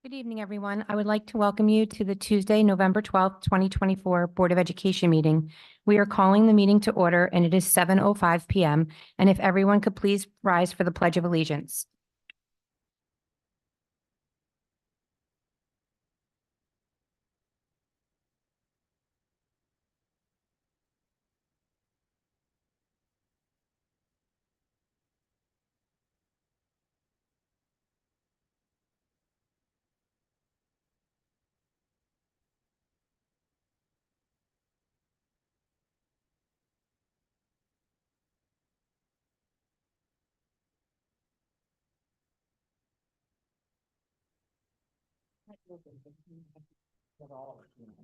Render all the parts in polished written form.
Good evening, everyone. I would like to welcome you to the Tuesday, November 12th, 2024 Board of Education meeting. We are calling the meeting to order, and it is 7:05 PM. And if everyone could please rise for the Pledge of Allegiance.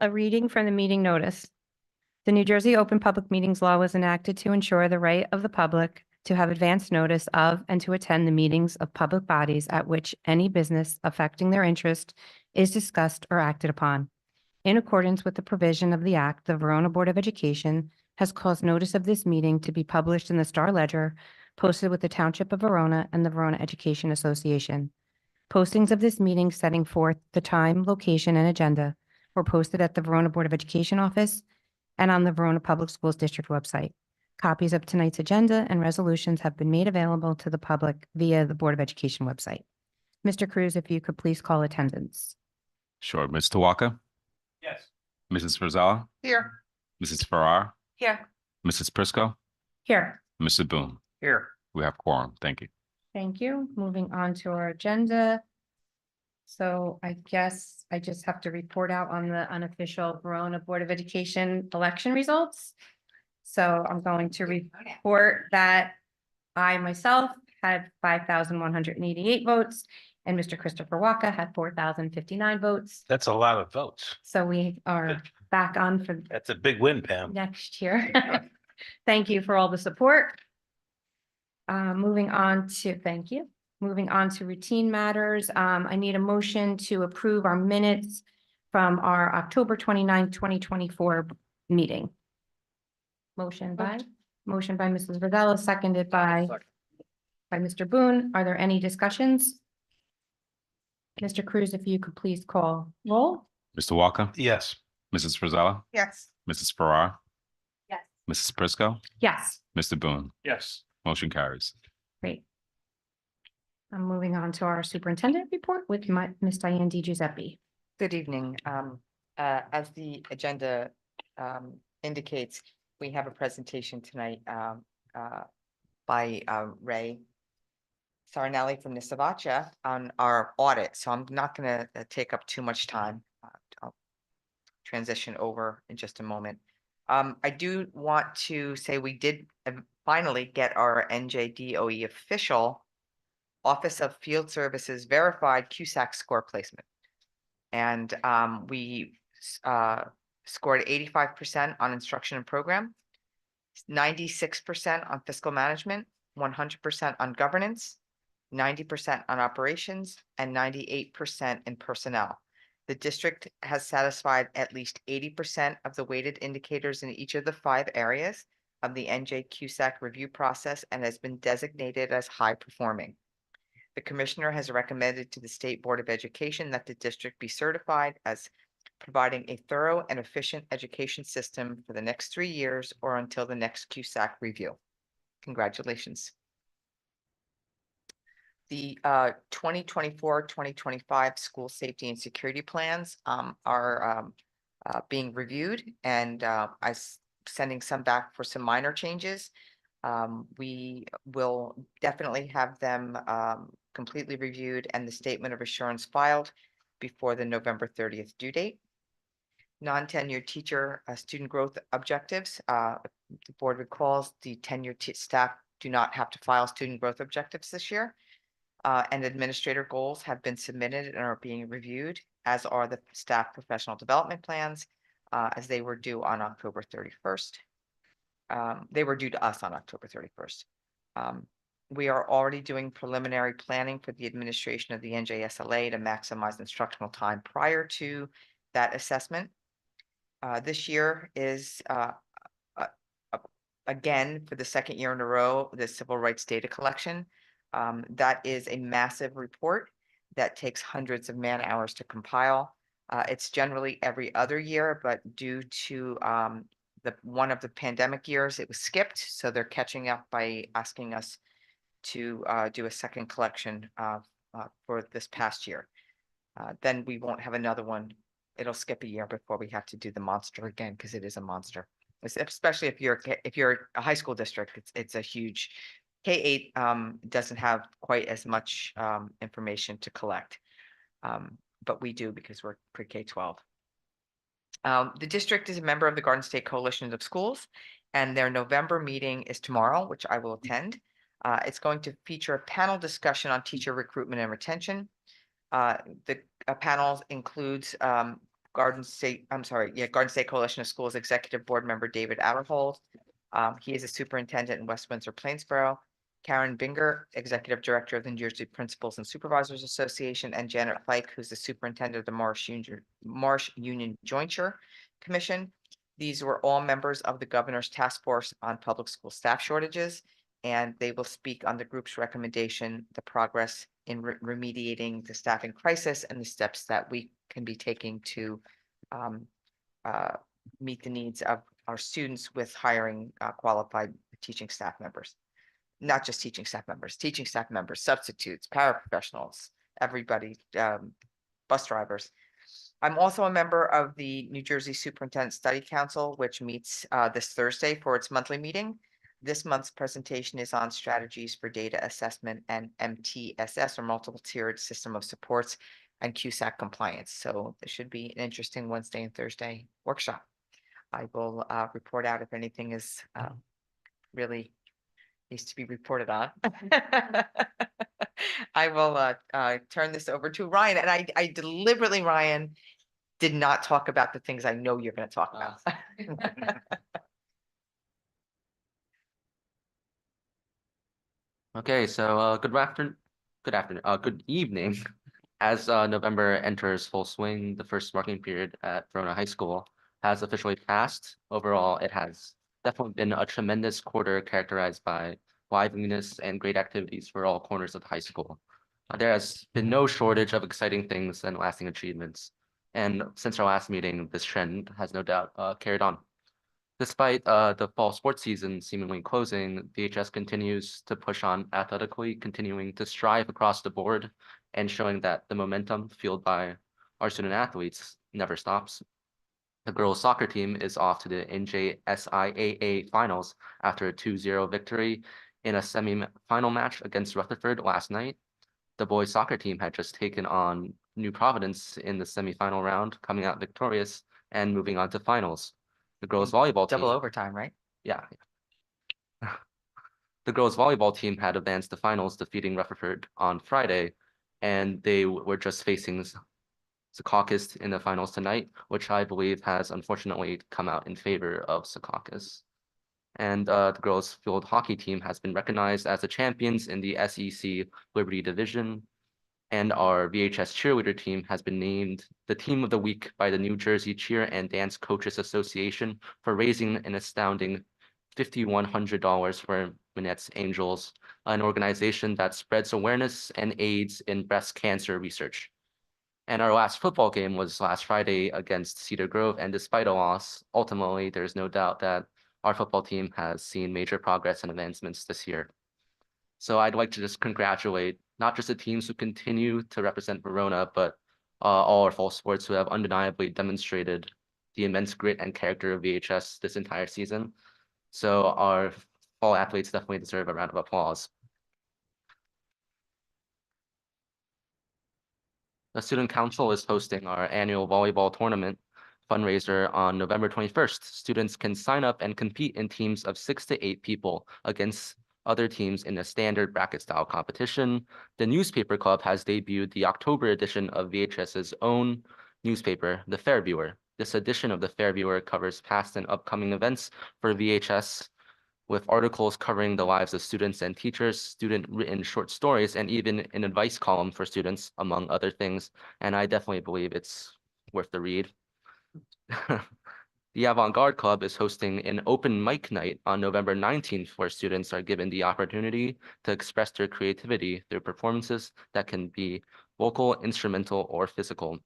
A reading from the meeting notice. The New Jersey Open Public Meetings Law was enacted to ensure the right of the public to have advance notice of and to attend the meetings of public bodies at which any business affecting their interest is discussed or acted upon. In accordance with the provision of the Act, the Verona Board of Education has caused notice of this meeting to be published in the Star Ledger, posted with the Township of Verona and the Verona Education Association. Postings of this meeting setting forth the time, location, and agenda were posted at the Verona Board of Education office and on the Verona Public Schools District website. Copies of tonight's agenda and resolutions have been made available to the public via the Board of Education website. Mr. Cruz, if you could please call attendance. Sure. Mr. Walker? Yes. Mrs. Frizella? Here. Mrs. Farrar? Here. Mrs. Prisco? Here. Mr. Boone? Here. We have quorum. Thank you. Thank you. Moving on to our agenda. So I guess I just have to report out on the unofficial Verona Board of Education election results. So I'm going to report that I myself had 5,188 votes and Mr. Christopher Waka had 4,059 votes. That's a lot of votes. So we are back on for That's a big win, Pam. next year. Thank you for all the support. Moving on to, thank you. Moving on to routine matters. I need a motion to approve our minutes from our October 29th, 2024 meeting. Motion by Mrs. Virdella, seconded by Mr. Boone. Are there any discussions? Mr. Cruz, if you could please call roll. Mr. Walker? Yes. Mrs. Frizella? Yes. Mrs. Farrar? Yes. Mrs. Prisco? Yes. Mr. Boone? Yes. Motion carries. Great. I'm moving on to our superintendent report with Ms. Diane DiGiuseppe. Good evening. As the agenda indicates, we have a presentation tonight by Ray Sarnelli from Nisavacha on our audit. So I'm not going to take up too much time. I'll transition over in just a moment. I do want to say we did finally get our NJDOE official Office of Field Services verified QSAC score placement. And we scored 85% on instruction and program, 96% on fiscal management, 100% on governance, 90% on operations, and 98% in personnel. The district has satisfied at least 80% of the weighted indicators in each of the 5 areas of the NJQSAC review process and has been designated as high performing. The commissioner has recommended to the State Board of Education that the district be certified as providing a thorough and efficient education system for the next 3 years or until the next QSAC review. Congratulations. The 2024-2025 school safety and security plans are being reviewed, and I'm sending some back for some minor changes. We will definitely have them completely reviewed and the statement of assurance filed before the November 30th due date. Non-tenured teacher student growth objectives. The board recalls the tenured staff do not have to file student growth objectives this year. And administrator goals have been submitted and are being reviewed, as are the staff professional development plans, as they were due on October 31st. They were due to us on October 31st. We are already doing preliminary planning for the administration of the NJSLA to maximize instructional time prior to that assessment. This year is, again, for the second year in a row, the civil rights data collection. That is a massive report that takes hundreds of man-hours to compile. It's generally every other year, but due to one of the pandemic years, it was skipped, so they're catching up by asking us to do a second collection for this past year. Then we won't have another one. It'll skip a year before we have to do the monster again, because it is a monster. Especially if you're a high school district, it's a huge. K-8 doesn't have quite as much information to collect, but we do because we're pre-K-12. The district is a member of the Garden State Coalition of Schools, and their November meeting is tomorrow, which I will attend. It's going to feature a panel discussion on teacher recruitment and retention. The panel includes Garden State Coalition of Schools Executive Board Member David Adderhold. He is a superintendent in West Windsor Plainsboro. Karen Binger, Executive Director of the New Jersey Principals and Supervisors Association, and Janet Pike, who's the Superintendent of the Marsh Union Jointure Commission. These were all members of the Governor's Task Force on Public School Staff Shortages, and they will speak on the group's recommendation, the progress in remediating the staffing crisis, and the steps that we can be taking to meet the needs of our students with hiring qualified teaching staff members. Not just teaching staff members, substitutes, paraprofessionals, everybody, bus drivers. I'm also a member of the New Jersey Superintendent Study Council, which meets this Thursday for its monthly meeting. This month's presentation is on strategies for data assessment and MTSS, or multiple tiered system of supports, and QSAC compliance. So this should be an interesting Wednesday and Thursday workshop. I will report out if anything is really needs to be reported on. I will turn this over to Ryan, and I deliberately, Ryan, did not talk about the things I know you're going to talk about. Okay, so good evening. As November enters full swing, the first marking period at Verona High School has officially passed. Overall, it has definitely been a tremendous quarter characterized by liveliness and great activities for all corners of the high school. There has been no shortage of exciting things and lasting achievements. And since our last meeting, this trend has no doubt carried on. Despite the fall sports season seemingly closing, VHS continues to push on athletically, continuing to strive across the board and showing that the momentum fueled by our student athletes never stops. The girls soccer team is off to the NJSIAA finals after a 2-0 victory in a semi-final match against Rutherford last night. The boys soccer team had just taken on New Providence in the semi-final round, coming out victorious and moving on to finals. The girls volleyball team, Double overtime, right? yeah. The girls volleyball team had advanced to finals, defeating Rutherford on Friday, and they were just facing Secaucus in the finals tonight, which I believe has unfortunately come out in favor of Secaucus. And the girls field hockey team has been recognized as the champions in the SEC Liberty Division. And our VHS cheerleader team has been named the team of the week by the New Jersey Cheer and Dance Coaches Association for raising an astounding $5,100 for Minette's Angels, an organization that spreads awareness and aids in breast cancer research. And our last football game was last Friday against Cedar Grove, and despite a loss, ultimately there's no doubt that our football team has seen major progress and advancements this year. So I'd like to just congratulate not just the teams who continue to represent Verona, but all our fall sports who have undeniably demonstrated the immense grit and character of VHS this entire season. So our fall athletes definitely deserve a round of applause. The Student Council is hosting our annual volleyball tournament fundraiser on November 21st. Students can sign up and compete in teams of 6 to 8 people against other teams in a standard bracket style competition. The newspaper club has debuted the October edition of VHS's own newspaper, The Fairviewer. This edition of The Fairviewer covers past and upcoming events for VHS, with articles covering the lives of students and teachers, student-written short stories, and even an advice column for students, among other things. And I definitely believe it's worth the read. The Avant-Garde Club is hosting an open mic night on November 19th, where students are given the opportunity to express their creativity through performances that can be vocal, instrumental, or physical.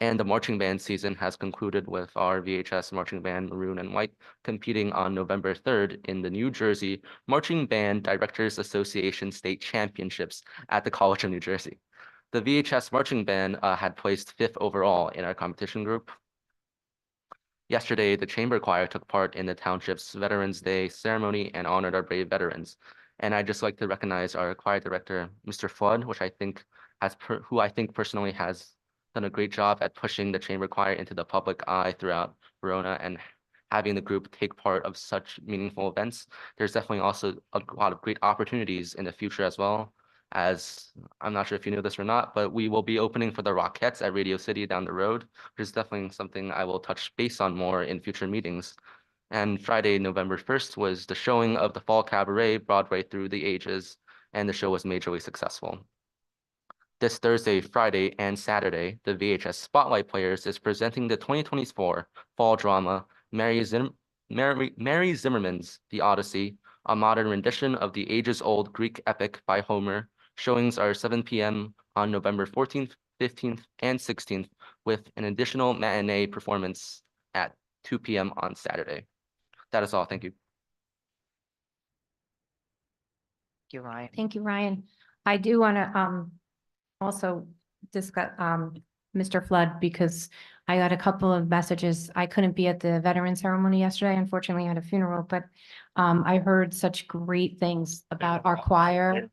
And the marching band season has concluded with our VHS marching band Maroon and White competing on November 3rd in the New Jersey Marching Band Directors Association State Championships at the College of New Jersey. The VHS marching band had placed 5th overall in our competition group. Yesterday, the chamber choir took part in the township's Veterans Day ceremony and honored our brave veterans. And I'd just like to recognize our choir director, Mr. Flood, who I think personally has done a great job at pushing the chamber choir into the public eye throughout Verona and having the group take part of such meaningful events. There's definitely also a lot of great opportunities in the future as well, as I'm not sure if you know this or not, but we will be opening for the Rockettes at Radio City down the road, which is definitely something I will touch base on more in future meetings. And Friday, November 1st was the showing of the Fall Cabaret, Broadway Through the Ages, and the show was majorly successful. This Thursday, Friday, and Saturday, the VHS Spotlight Players is presenting the 2024 fall drama, Mary Zimmerman's The Odyssey, a modern rendition of the ages-old Greek epic by Homer. Showings are 7 p.m. on November 14th, 15th, and 16th, with an additional matinee performance at 2 p.m. on Saturday. That is all. Thank you. Thank you, Ryan. Thank you, Ryan. I do want to also discuss Mr. Flood, because I got a couple of messages. I couldn't be at the veteran ceremony yesterday. Unfortunately, I had a funeral, but I heard such great things about our choir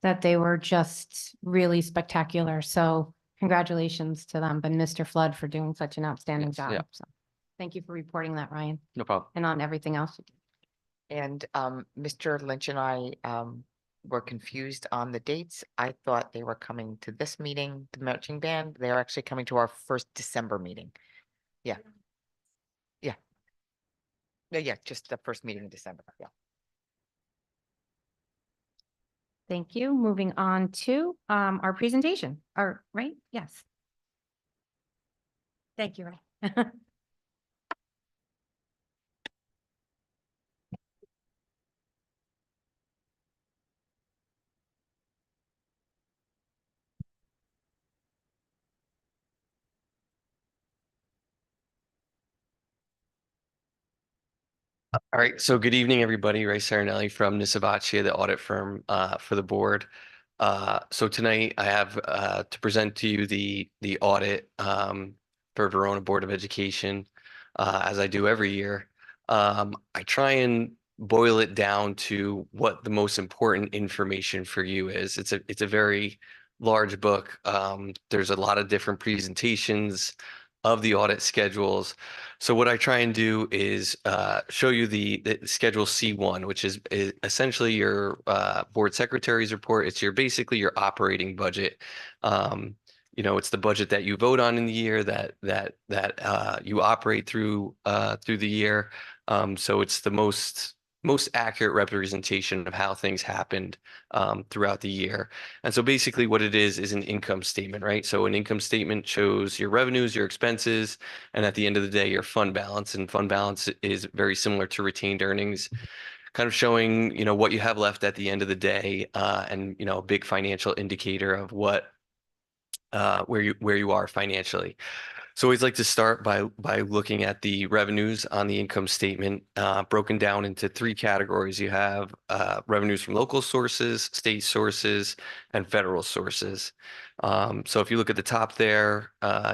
that they were just really spectacular. So congratulations to them, but Mr. Flood for doing such an outstanding Yes, job. yeah. So thank you for reporting that, Ryan, No problem. and on everything else. And Mr. Lynch and I were confused on the dates. I thought they were coming to this meeting, the marching band. They're actually coming to our first December meeting. Yeah. Yeah. No, yeah, just the first meeting in December. Yeah. Thank you. Moving on to our presentation, right? Yes. Thank you, Ryan. All right, so good evening, everybody. Ray Sarinelli from Nisavacia, the audit firm for the board. So tonight I have to present to you the audit for Verona Board of Education, as I do every year. I try and boil it down to what the most important information for you is. It's a very large book. There's a lot of different presentations of the audit schedules. So what I try and do is show you the Schedule C1, which is essentially your board secretary's report. It's basically your operating budget. It's the budget that you vote on in the year that you operate through the year. So it's the most accurate representation of how things happened throughout the year. And so basically what it is an income statement, right? So an income statement shows your revenues, your expenses, and at the end of the day, your fund balance. And fund balance is very similar to retained earnings, kind of showing, what you have left at the end of the day, and, a big financial indicator of where you are financially. So I always like to start by looking at the revenues on the income statement, broken down into 3 categories. You have revenues from local sources, state sources, and federal sources. So if you look at the top there,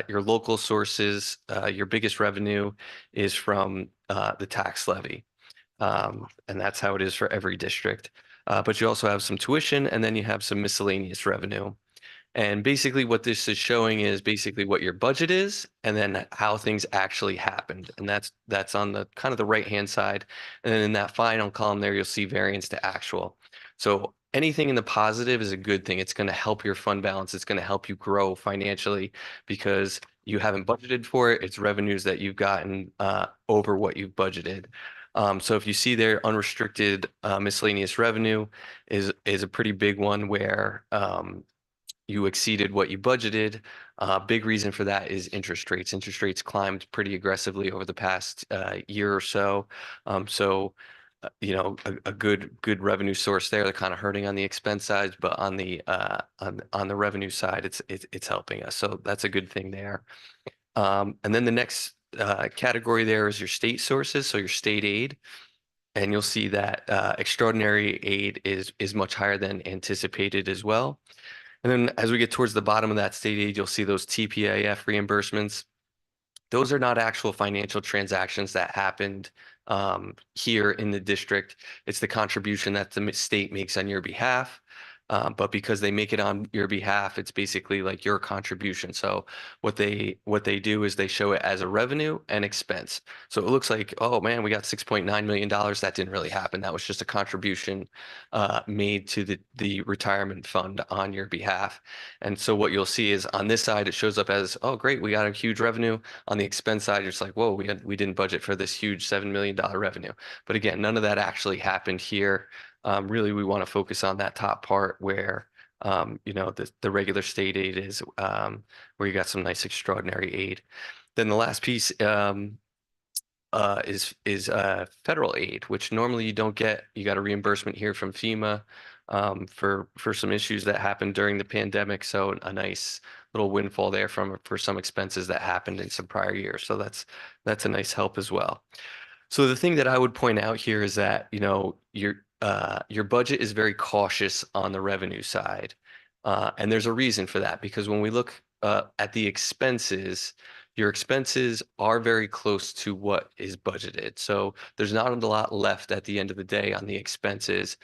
your local sources, your biggest revenue is from the tax levy. And that's how it is for every district. But you also have some tuition, and then you have some miscellaneous revenue. And basically what this is showing is basically what your budget is and then how things actually happened. And that's on the kind of the right-hand side. And then in that final column there, you'll see variance to actual. So anything in the positive is a good thing. It's going to help your fund balance. It's going to help you grow financially because you haven't budgeted for it. It's revenues that you've gotten over what you've budgeted. So if you see there, unrestricted miscellaneous revenue is a pretty big one where you exceeded what you budgeted. Big reason for that is interest rates. Interest rates climbed pretty aggressively over the past year or so. So a good revenue source there. They're kind of hurting on the expense side, but on the on the revenue side, it's helping us. So that's a good thing there. And then the next category there is your state sources, so your state aid. And you'll see that extraordinary aid is much higher than anticipated as well. And then as we get towards the bottom of that state aid, you'll see those TPAF reimbursements. Those are not actual financial transactions that happened here in the district. It's the contribution that the state makes on your behalf. But because they make it on your behalf, it's basically like your contribution. So what they do is they show it as a revenue and expense. So it looks like, oh man, we got $6.9 million. That didn't really happen. That was just a contribution made to the retirement fund on your behalf. And so what you'll see is on this side, it shows up as, oh great, we got a huge revenue. On the expense side, you're just like, whoa, we didn't budget for this huge $7 million revenue. But again, none of that actually happened here. Really, we want to focus on that top part where, the regular state aid is, where you got some nice extraordinary aid. Then the last piece is federal aid, which normally you don't get. You got a reimbursement here from FEMA for some issues that happened during the pandemic. So a nice little windfall there for some expenses that happened in some prior years. So that's a nice help as well. So the thing that I would point out here is that, your budget is very cautious on the revenue side. And there's a reason for that, because when we look at the expenses, your expenses are very close to what is budgeted. So there's not a lot left at the end of the day on the expenses.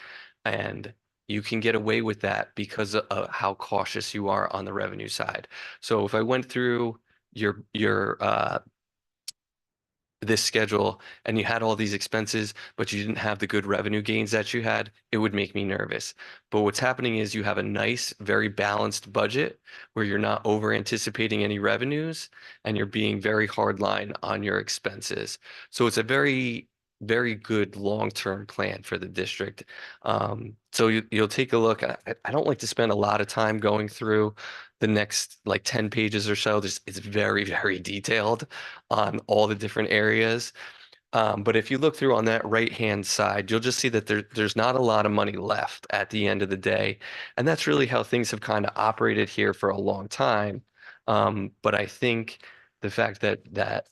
And you can get away with that because of how cautious you are on the revenue side. So if I went through your this schedule and you had all these expenses, but you didn't have the good revenue gains that you had, it would make me nervous. But what's happening is you have a nice, very balanced budget where you're not over anticipating any revenues and you're being very hard line on your expenses. So it's a very, very good long-term plan for the district. So you'll take a look. I don't like to spend a lot of time going through the next like 10 pages or so. It's very, very detailed on all the different areas. But if you look through on that right-hand side, you'll just see that there's not a lot of money left at the end of the day. And that's really how things have kind of operated here for a long time. But I think the fact that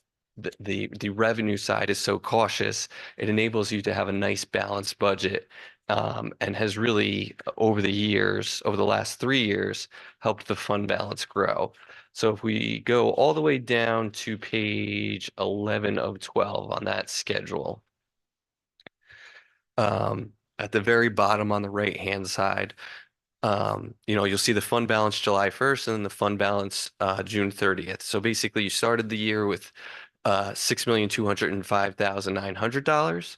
the revenue side is so cautious, it enables you to have a nice balanced budget, and has really, over the last 3 years, helped the fund balance grow. So if we go all the way down to page 11 of 12 on that schedule, at the very bottom on the right-hand side, you'll see the fund balance July 1st and then the fund balance June 30th. So basically you started the year with $6,205,900.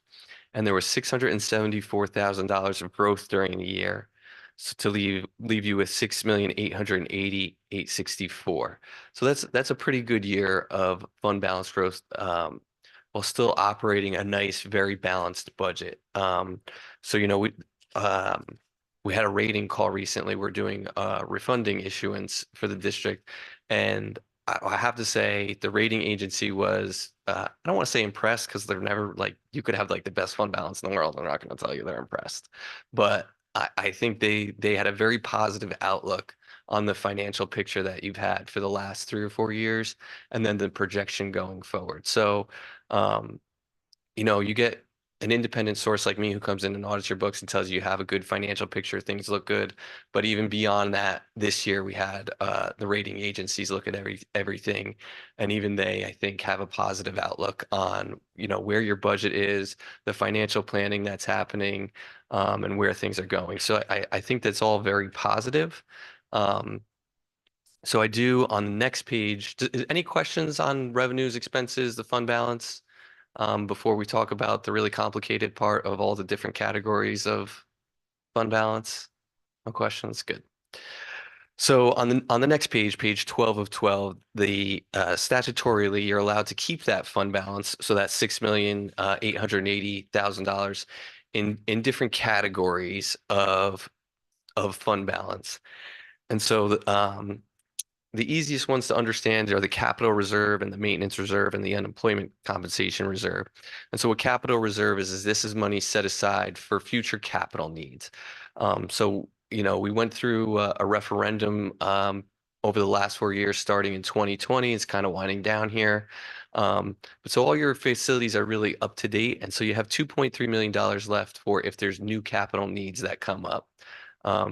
And there was $674,000 of growth during the year, so to leave you with $6,880,864. So that's a pretty good year of fund balance growth, while still operating a nice, very balanced budget. So we had a rating call recently. We're doing refunding issuance for the district, and I have to say the rating agency was, I don't want to say impressed because they're never like, you could have like the best fund balance in the world. They're not going to tell you they're impressed. But I think they had a very positive outlook on the financial picture that you've had for the last 3 or 4 years, and then the projection going forward. So, you get an independent source like me who comes in and audits your books and tells you have a good financial picture, things look good. But even beyond that, this year we had the rating agencies look at everything, and even they, I think, have a positive outlook on where your budget is, the financial planning that's happening, and where things are going. So I think that's all very positive. So I do on the next page. Any questions on revenues, expenses, the fund balance? Before we talk about the really complicated part of all the different categories of fund balance? No questions? Good. So on the next page, page 12 of 12, the statutorily you're allowed to keep that fund balance, so that's $6,880,000 in different categories of fund balance. And so the easiest ones to understand are the capital reserve and the maintenance reserve and the unemployment compensation reserve. And so what capital reserve is this is money set aside for future capital needs. So, you know, we went through a referendum over the last 4 years, starting in 2020. It's kind of winding down here. But so all your facilities are really up to date. And so you have $2.3 million left for if there's new capital needs that come up.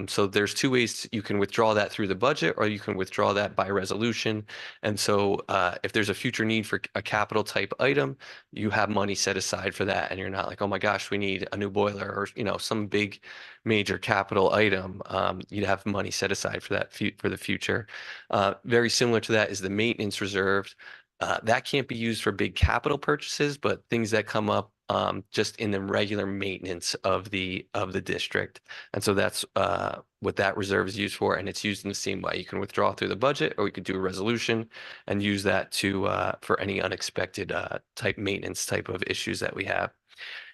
So there's two ways you can withdraw that through the budget, or you can withdraw that by resolution. And so if there's a future need for a capital type item, you have money set aside for that, and you're not like, oh my gosh, we need a new boiler or some big major capital item. You'd have money set aside for that for the future. Very similar to that is the maintenance reserve. That can't be used for big capital purchases, but things that come up just in the regular maintenance of the district. And so that's what that reserve is used for, and it's used in the same way. You can withdraw through the budget, or we could do a resolution and use that to for any unexpected type maintenance type of issues that we have.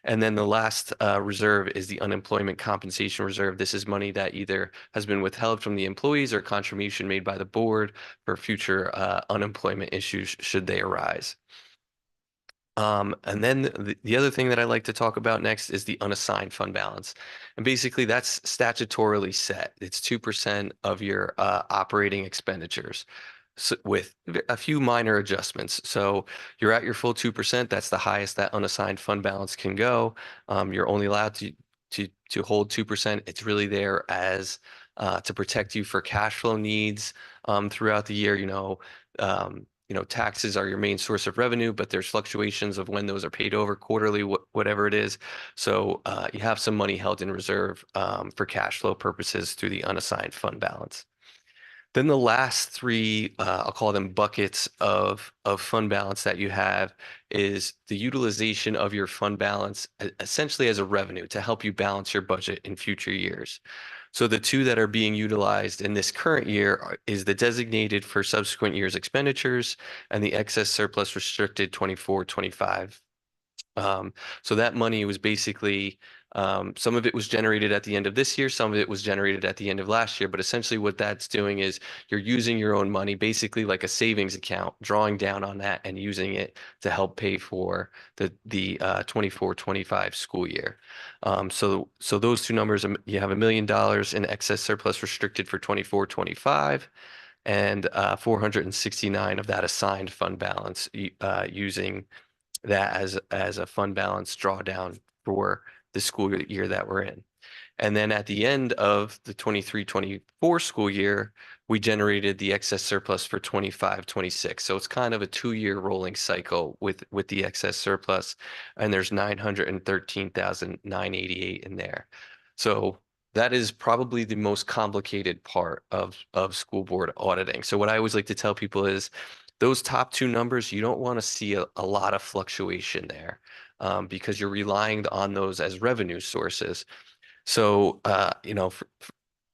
And then the last reserve is the unemployment compensation reserve. This is money that either has been withheld from the employees or contribution made by the board for future unemployment issues should they arise. And then the other thing that I like to talk about next is the unassigned fund balance. And basically that's statutorily set. It's 2% of your operating expenditures. So with a few minor adjustments. So you're at your full 2%. That's the highest that unassigned fund balance can go. You're only allowed to hold 2%. It's really there as to protect you for cash flow needs throughout the year. Taxes are your main source of revenue, but there's fluctuations of when those are paid over quarterly, whatever it is. So you have some money held in reserve for cash flow purposes through the unassigned fund balance. Then the last three, I'll call them buckets of fund balance that you have is the utilization of your fund balance essentially as a revenue to help you balance your budget in future years. So the two that are being utilized in this current year is the designated for subsequent years expenditures and the excess surplus restricted 24-25. So that money was basically some of it was generated at the end of this year, some of it was generated at the end of last year. But essentially what that's doing is you're using your own money, basically like a savings account, drawing down on that and using it to help pay for the 24-25 school year. So those two numbers, you have $1 million in excess surplus restricted for 24-25. And 469 of that assigned fund balance using that as a fund balance drawdown for the school year that we're in. And then at the end of the 23-24 school year, we generated the excess surplus for 25-26. So it's kind of a 2-year rolling cycle with the excess surplus, and there's 913,988 in there. So that is probably the most complicated part of school board auditing. So what I always like to tell people is those top two numbers, you don't want to see a lot of fluctuation there because you're relying on those as revenue sources. So,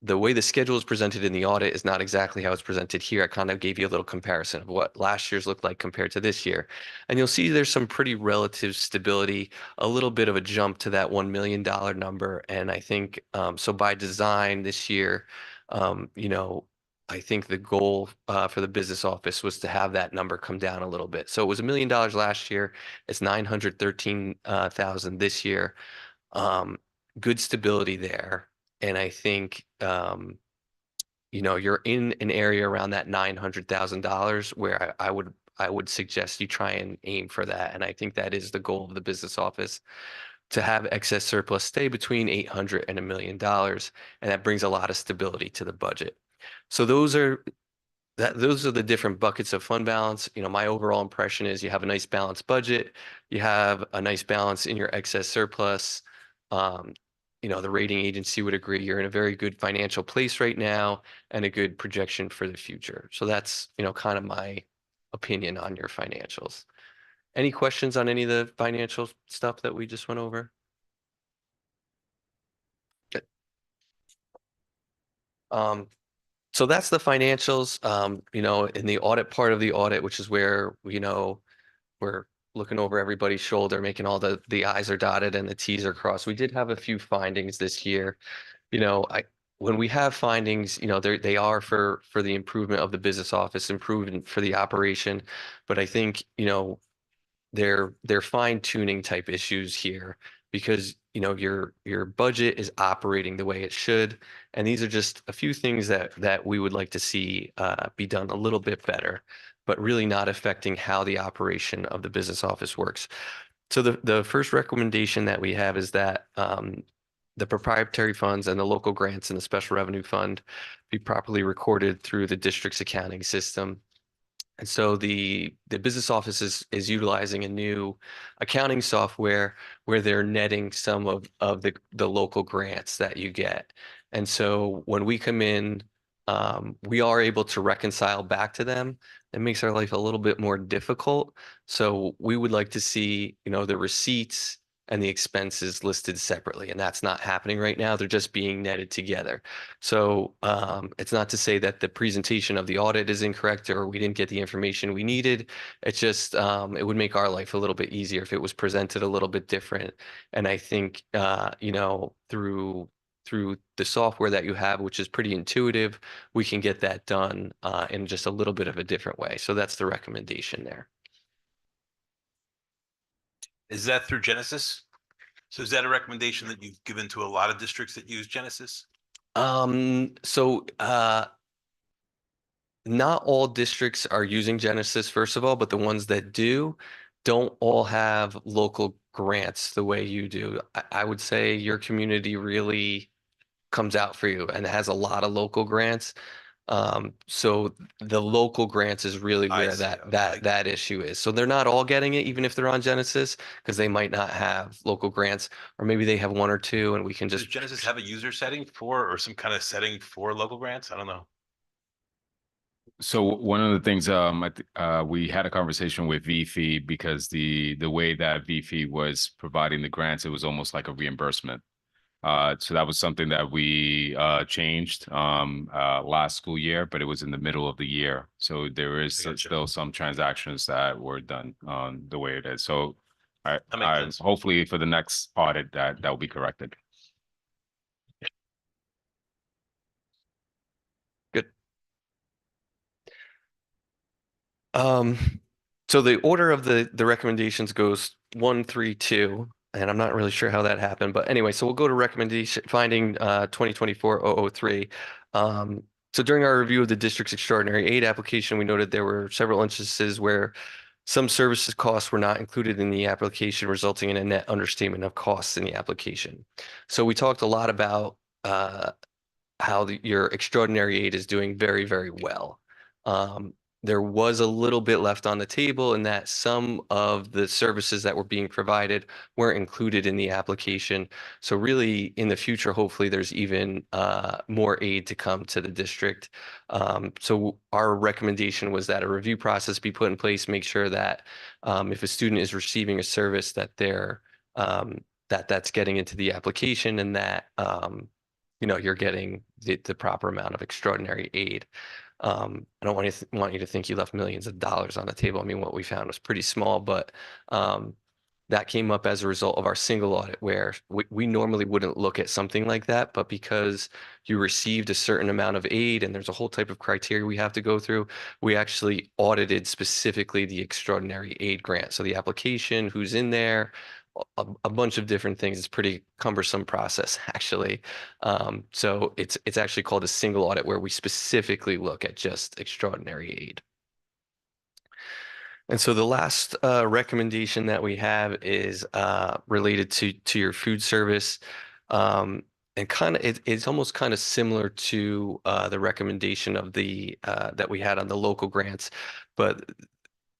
the way the schedule is presented in the audit is not exactly how it's presented here. I kind of gave you a little comparison of what last year's looked like compared to this year. And you'll see there's some pretty relative stability, a little bit of a jump to that $1 million number. And I think, so by design this year, I think the goal for the business office was to have that number come down a little bit. So it was $1 million last year. It's 913,000 this year. Good stability there. And I think, you're in an area around that $900,000 where I would suggest you try and aim for that. And I think that is the goal of the business office, to have excess surplus stay between 800 and $1 million. And that brings a lot of stability to the budget. So those are the different buckets of fund balance. My overall impression is you have a nice balanced budget, you have a nice balance in your excess surplus. The rating agency would agree you're in a very good financial place right now and a good projection for the future. So that's, kind of my opinion on your financials. Any questions on any of the financial stuff that we just went over? Good. So that's the financials, in the audit part of the audit, which is where, we're looking over everybody's shoulder, making all the I's are dotted and the T's are crossed. We did have a few findings this year. when we have findings, they are for the improvement of the business office, improvement for the operation. But I think, they're fine tuning type issues here because, your budget is operating the way it should. And these are just a few things that we would like to see be done a little bit better, but really not affecting how the operation of the business office works. So the first recommendation that we have is that the proprietary funds and the local grants and the special revenue fund be properly recorded through the district's accounting system. And so the business office is utilizing a new accounting software where they're netting some of the local grants that you get. And so when we come in, we are able to reconcile back to them. It makes our life a little bit more difficult. So we would like to see, the receipts and the expenses listed separately, and that's not happening right now. They're just being netted together. So it's not to say that the presentation of the audit is incorrect or we didn't get the information we needed. It's just it would make our life a little bit easier if it was presented a little bit different. And I think through the software that you have, which is pretty intuitive, we can get that done in just a little bit of a different way. So that's the recommendation there. Is that through Genesis? So is that a recommendation that you've given to a lot of districts that use Genesis? So not all districts are using Genesis, first of all, but the ones that do don't all have local grants the way you do. I would say your community really comes out for you and has a lot of local grants. So the local grants is really I where see, that okay. that issue is. So they're not all getting it, even if they're on Genesis, because they might not have local grants, or maybe they have one or two, and we can Does just Genesis have a user setting for, or some kind of setting for local grants? I don't know. So one of the things we had a conversation with VFE because the way that VFE was providing the grants, it was almost like a reimbursement. So that was something that we changed last school year, but it was in the middle of the year. So there is I gotcha. still some transactions that were done the way it is. So That makes sense. hopefully for the next audit that will be corrected. good. So the order of the recommendations goes 1, 3, 2, and I'm not really sure how that happened, but anyway, so we'll go to recommendation finding 2024-003. So during our review of the district's extraordinary aid application, we noted there were several instances where some services costs were not included in the application, resulting in a net understatement of costs in the application. So we talked a lot about how your extraordinary aid is doing very, very well. There was a little bit left on the table in that some of the services that were being provided weren't included in the application. So really, in the future, hopefully, there's even more aid to come to the district. So our recommendation was that a review process be put in place, make sure that if a student is receiving a service that that's getting into the application and that you're getting the proper amount of extraordinary aid. I don't want you to think you left millions of dollars on the table. I mean, what we found was pretty small, but that came up as a result of our single audit where we normally wouldn't look at something like that, but because you received a certain amount of aid and there's a whole type of criteria we have to go through, we actually audited specifically the extraordinary aid grant. So the application, who's in there, a bunch of different things. It's pretty cumbersome process, actually. So it's actually called a single audit where we specifically look at just extraordinary aid. And so the last recommendation that we have is related to your food service. And kind of it's almost kind of similar to the recommendation of the that we had on the local grants, but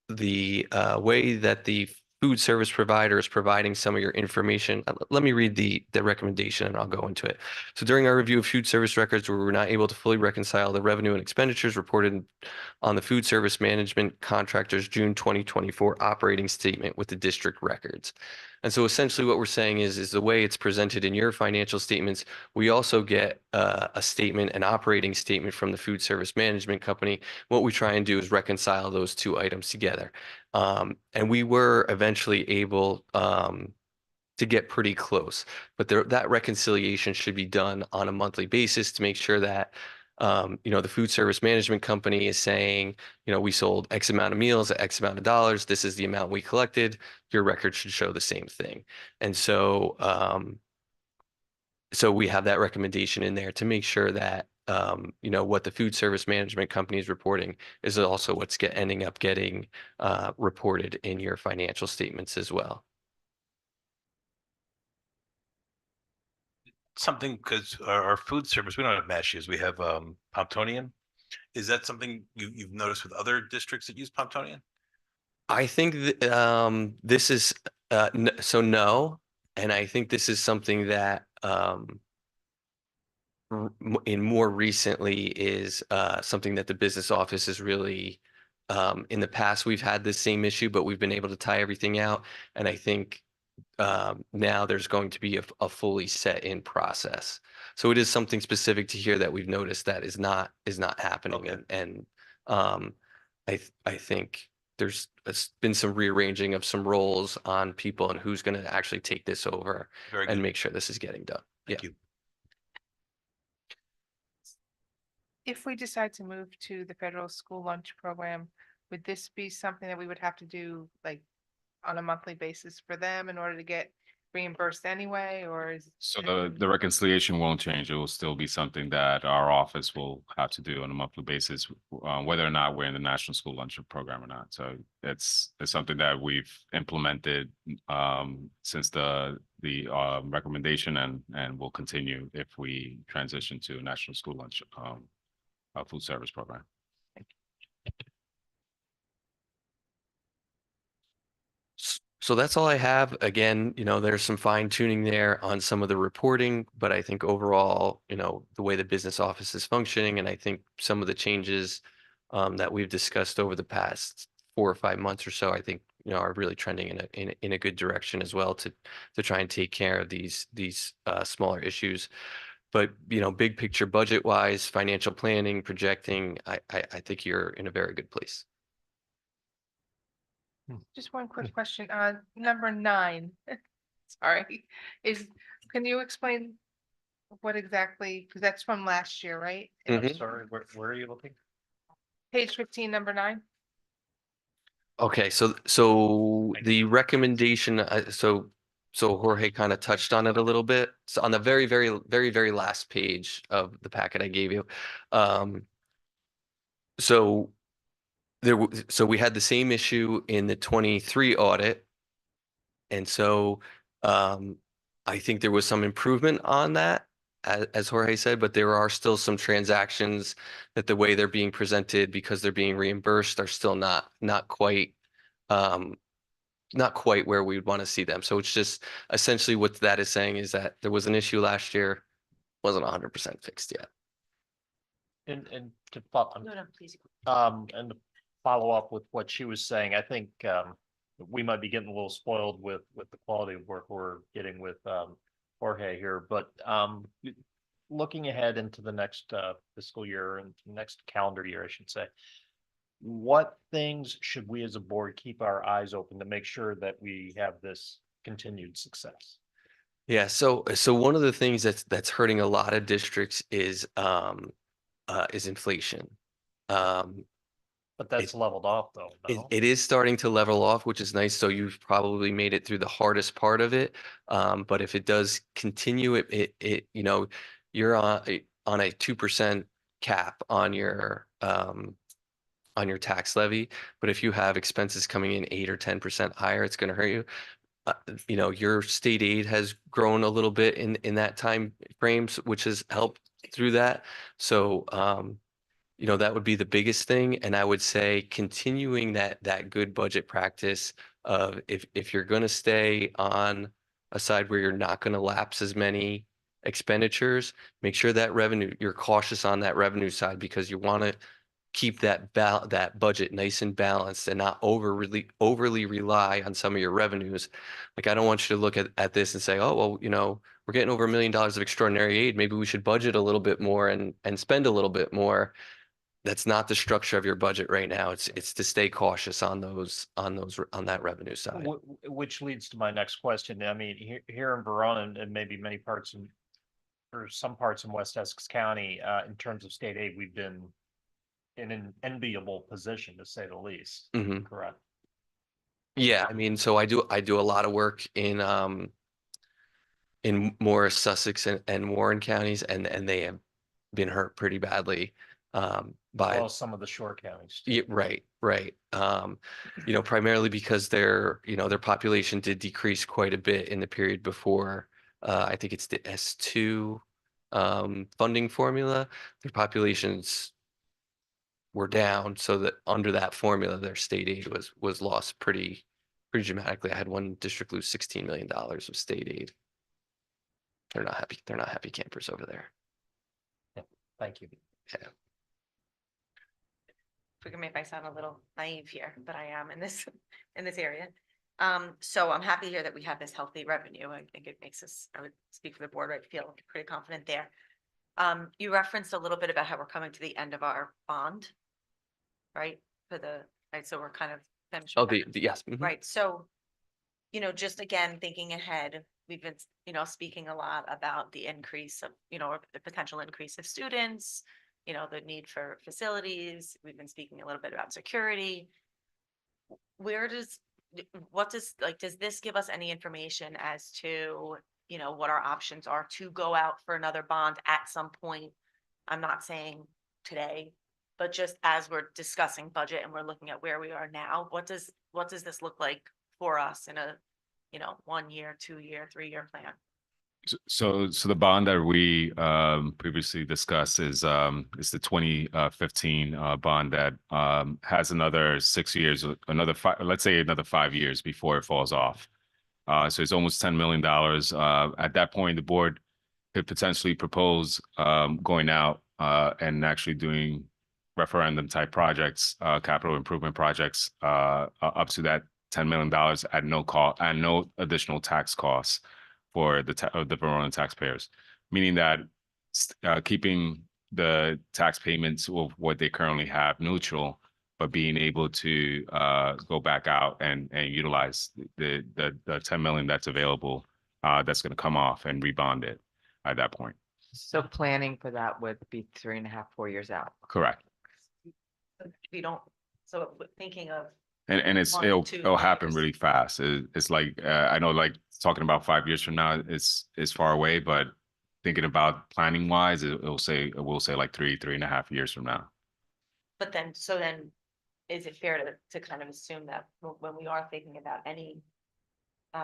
the way that the food service provider is providing some of your information. Let me read the recommendation and I'll go into it. So during our review of food service records, we were not able to fully reconcile the revenue and expenditures reported on the food service management contractor's June 2024 operating statement with the district records. And so essentially what we're saying is the way it's presented in your financial statements, we also get a statement, an operating statement from the food service management company. What we try and do is reconcile those two items together. And we were eventually able to get pretty close. But that reconciliation should be done on a monthly basis to make sure that the food service management company is saying, we sold X amount of meals at X amount of dollars. This is the amount we collected. Your record should show the same thing. And so, so we have that recommendation in there to make sure that, what the food service management company is reporting is also what's ending up getting reported in your financial statements as well. Something, because our food service, we don't have Mashias, we have Pomptonian. Is that something you've noticed with other districts that use Pomptonian? I think this is so no, and I think this is something that in more recently is something that the business office is really in the past we've had this same issue, but we've been able to tie everything out, and I think now there's going to be a fully set in process. So it is something specific to here that we've noticed that is not happening, Okay. and I think there's been some rearranging of some roles on people and who's going to actually take this over Very and good. make sure this is getting done. Thank you. If we decide to move to the federal school lunch program, would this be something that we would have to do like on a monthly basis for them in order to get reimbursed anyway, or is? So the reconciliation won't change. It will still be something that our office will have to do on a monthly basis, whether or not we're in the National School Lunch Program or not. So it's something that we've implemented since the recommendation, and will continue if we transition to a National School Lunch food service program. So that's all I have. Again, there's some fine tuning there on some of the reporting, but I think overall, the way the business office is functioning, and I think some of the changes that we've discussed over the past 4 or 5 months or so, I think, are really trending in a good direction as well to try and take care of these smaller issues. But, big picture budget wise, financial planning, projecting, I think you're in a very good place. Just one quick question, number 9, sorry, can you explain what exactly, because that's from last year, right? Mhm. Sorry, where are you looking? Page 15, number 9. Okay, so the recommendation, so Jorge kind of touched on it a little bit. So on the very, very, very, very last page of the packet I gave you, so so we had the same issue in the 23 audit, and so I think there was some improvement on that, as Jorge said, but there are still some transactions that the way they're being presented because they're being reimbursed are still not quite where we'd want to see them. So it's just essentially what that is saying is that there was an issue last year, wasn't 100% fixed yet. And to follow, Please. and to follow up with what she was saying, I think we might be getting a little spoiled with the quality of work we're getting with Jorge here, but looking ahead into the next fiscal year and next calendar year, I should say, what things should we as a board keep our eyes open to make sure that we have this continued success? Yeah, so one of the things that's hurting a lot of districts is inflation. But that's leveled off though. No? It is starting to level off, which is nice. So you've probably made it through the hardest part of it. But if it does continue, you're on a 2% cap on your tax levy. But if you have expenses coming in 8 or 10% higher, it's going to hurt you. Your state aid has grown a little bit in that time frames, which has helped through that. So that would be the biggest thing. And I would say continuing that good budget practice of if you're going to stay on a side where you're not going to lapse as many expenditures, make sure that you're cautious on that revenue side, because you want to keep that budget nice and balanced and not overly rely on some of your revenues. Like, I don't want you to look at this and say, oh, well, we're getting over $1 million of extraordinary aid. Maybe we should budget a little bit more and spend a little bit more. that's not the structure of your budget right now. It's to stay cautious on on that revenue side. Which leads to my next question. I mean, here in Verona and maybe many parts or some parts in West Essex County, in terms of state aid, we've been in an enviable position, to say the least. Mhm. Correct. Yeah, I mean, so I do a lot of work in Morris, Sussex and Warren counties, and they have been hurt pretty badly by Well, some of the shore counties. too. yeah, right. Primarily because their population did decrease quite a bit in the period before. I think it's the S2 funding formula. Their populations were down, so that under that formula, their state aid was lost pretty dramatically. I had one district lose $16 million of state aid. They're not happy. They're not happy campers over there. Thank you. Forgive me if I sound a little naive here, but I am in this, in this area. So I'm happy here that we have this healthy revenue. I think it makes us, I would speak for the board, I feel pretty confident there. You referenced a little bit about how we're coming to the end of our bond, right? Right, so we're kind of finished. Oh, with that. yes. Mhm. Right, so, just again, thinking ahead, we've been, speaking a lot about the increase of, or the potential increase of students, the need for facilities. We've been speaking a little bit about security. Does this give us any information as to, what our options are to go out for another bond at some point? I'm not saying today, but just as we're discussing budget and we're looking at where we are now, what does this look like for us in a, 1 year, 2 year, 3 year plan? So the bond that we previously discussed is the 2015 bond that has another 6 years, another 5, let's say another 5 years before it falls off. So it's almost $10 million. At that point, the board could potentially propose going out and actually doing referendum type projects, capital improvement projects up to that $10 million at no cost, at no additional tax costs for the Verona taxpayers, meaning that keeping the tax payments of what they currently have neutral, but being able to go back out and utilize the 10 million that's available, that's going to come off and rebond it at that point. So planning for that would be 3.5, 4 years out. Correct. We don't, so thinking of, And One, it'll 2 happen years. really fast. It's like I know, like talking about 5 years from now is far away, but thinking about planning wise, it will say like 3.5 years from now. but then, is it fair to kind of assume that when we are thinking about any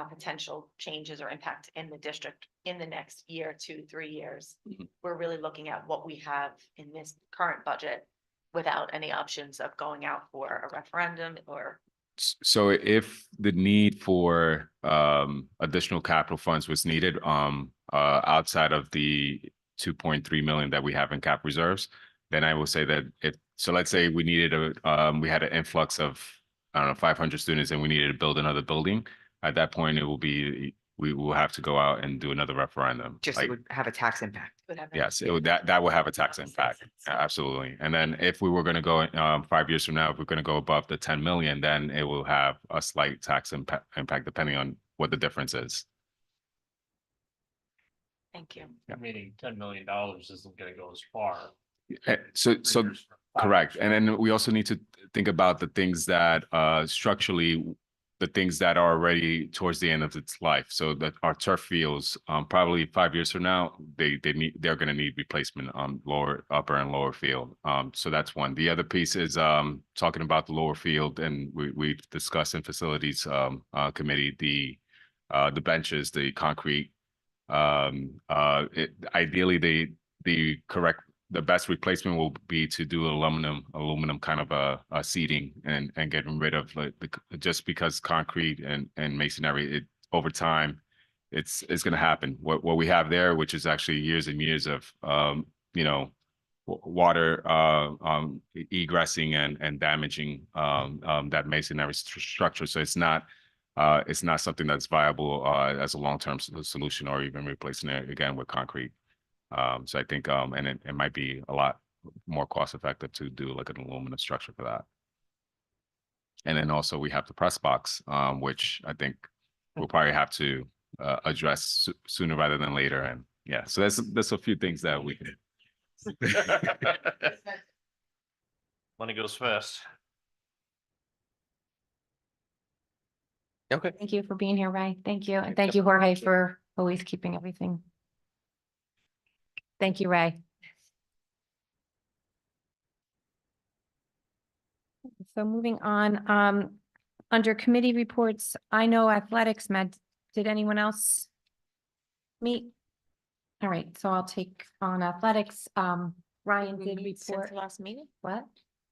potential changes or impact in the district in the next year, 2, 3 years, Mhm. we're really looking at what we have in this current budget without any options of going out for a referendum or? So if the need for additional capital funds was needed outside of the 2.3 million that we have in cap reserves, then I will say that let's say we needed we had an influx of, I don't know, 500 students and we needed to build another building. At that point, we will have to go out and do another referendum. Just Like, it would have a tax impact. yes, that will have a tax impact. Absolutely. And then if we were going to go 5 years from now, if we're going to go above the 10 million, then it will have a slight tax impact depending on what the difference is. Thank you. Meaning $10 million isn't gonna go as far. So 3 years from 5 correct. years. And then we also need to think about the things that structurally, the things that are already towards the end of its life. So that our turf fields, probably 5 years from now, they're going to need replacement on upper and lower field. So that's one. The other piece is talking about the lower field, and we've discussed in facilities committee the benches, the concrete. Ideally, the best replacement will be to do aluminum kind of a seating and getting rid of just because concrete and masonry, over time, it's going to happen. What we have there, which is actually years and years of water egressing and damaging that masonry structure. So it's not something that's viable as a long-term solution or even replacing it again with concrete. So I think, and it might be a lot more cost effective to do like an aluminum structure for that. And then also we have the press box, which I think we'll probably have to address sooner rather than later. And yeah, so there's a few things that we can. Money goes fast. Okay. Thank you for being here, Ray. Thank you. And thank you, Jorge, for always keeping everything. Thank you, Ray. So moving on, under committee reports, I know athletics met. Did anyone else meet? All right, so I'll take on athletics. Ryan We did meet since report. the last meeting? What?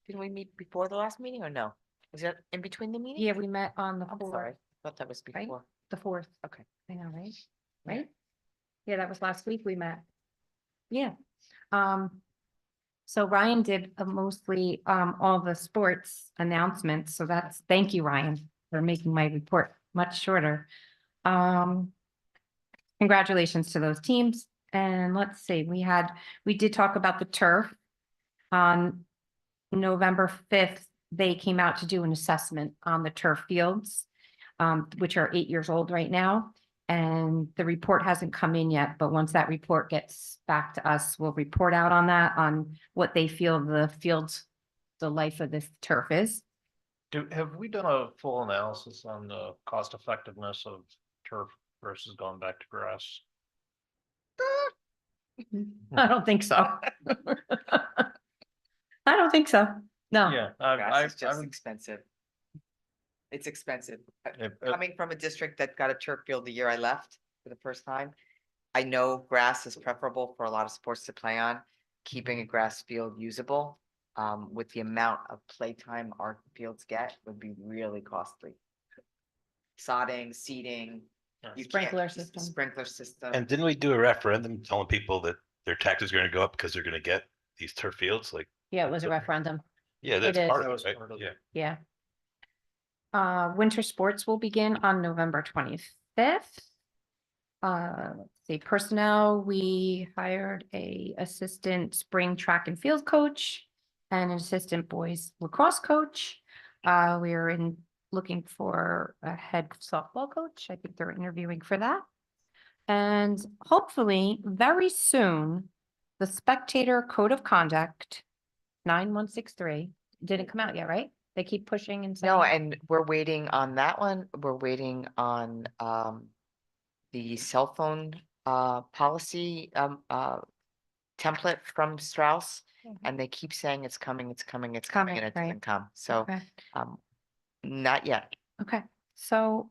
Didn't we meet before the last meeting or no? Was that in between the meetings? Yeah, we met on the I'm fourth, sorry. Thought that was right? before. the fourth. Okay. I know, right? Yeah. Right? Yeah, that was last week we met. Yeah. So Ryan did mostly all the sports announcements. So thank you, Ryan, for making my report much shorter. Congratulations to those teams. And let's see, we did talk about the turf. On November 5th, they came out to do an assessment on the turf fields, which are 8 years old right now. And the report hasn't come in yet, but once that report gets back to us, we'll report out on that, on what they feel the fields, the life of this turf is. Have we done a full analysis on the cost effectiveness of turf versus going back to grass? I don't think so. I don't think so. No. Yeah, Grass is just I've, expensive. It's expensive. If- Coming from a district that got a turf field the year I left for the first time, I know grass is preferable for a lot of sports to play on. Keeping a grass field usable, with the amount of playtime our fields get would be really costly. Sodding, seeding. You can't- Sprinkler system. Sprinkler system. And didn't we do a referendum telling people that their taxes are gonna go up because they're gonna get these turf fields? Like, Yeah, it was a referendum. yeah, that's is. part That of was it, right? part of Yeah. it. Yeah. Winter sports will begin on November 25th. Let's see, personnel, we hired a assistant spring track and field coach and an assistant boys lacrosse coach. We are looking for a head softball coach. I think they're interviewing for that. And hopefully very soon, the spectator code of conduct 9163 didn't come out yet, right? They keep pushing and saying. No, and we're waiting on that one. We're waiting on the cell phone policy template from Strauss. Mhm. And they keep saying it's coming, it's coming, it's Coming, coming, and it right. doesn't come. So Okay. not yet. Okay, so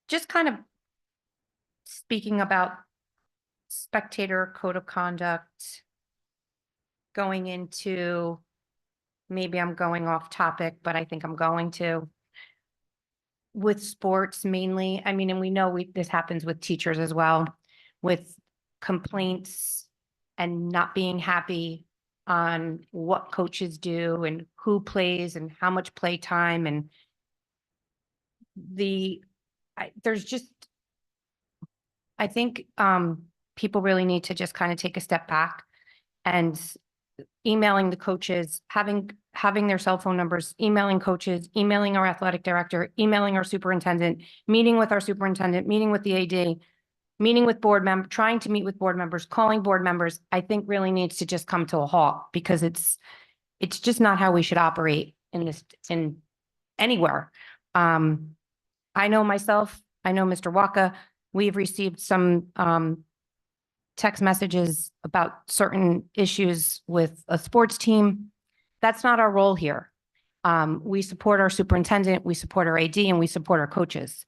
just kind of speaking about spectator code of conduct, going into, maybe I'm going off topic, but I think I'm going to. With sports mainly, I mean, and we know this happens with teachers as well, with complaints and not being happy on what coaches do and who plays and how much play time and there's just, I think people really need to just kind of take a step back and emailing the coaches, having their cell phone numbers, emailing coaches, emailing our athletic director, emailing our superintendent, meeting with our superintendent, meeting with the AD, meeting with trying to meet with board members, calling board members, I think really needs to just come to a halt because it's just not how we should operate in anywhere. I know myself, I know Mr. Waka, we've received some text messages about certain issues with a sports team. That's not our role here. We support our superintendent, we support our AD, and we support our coaches.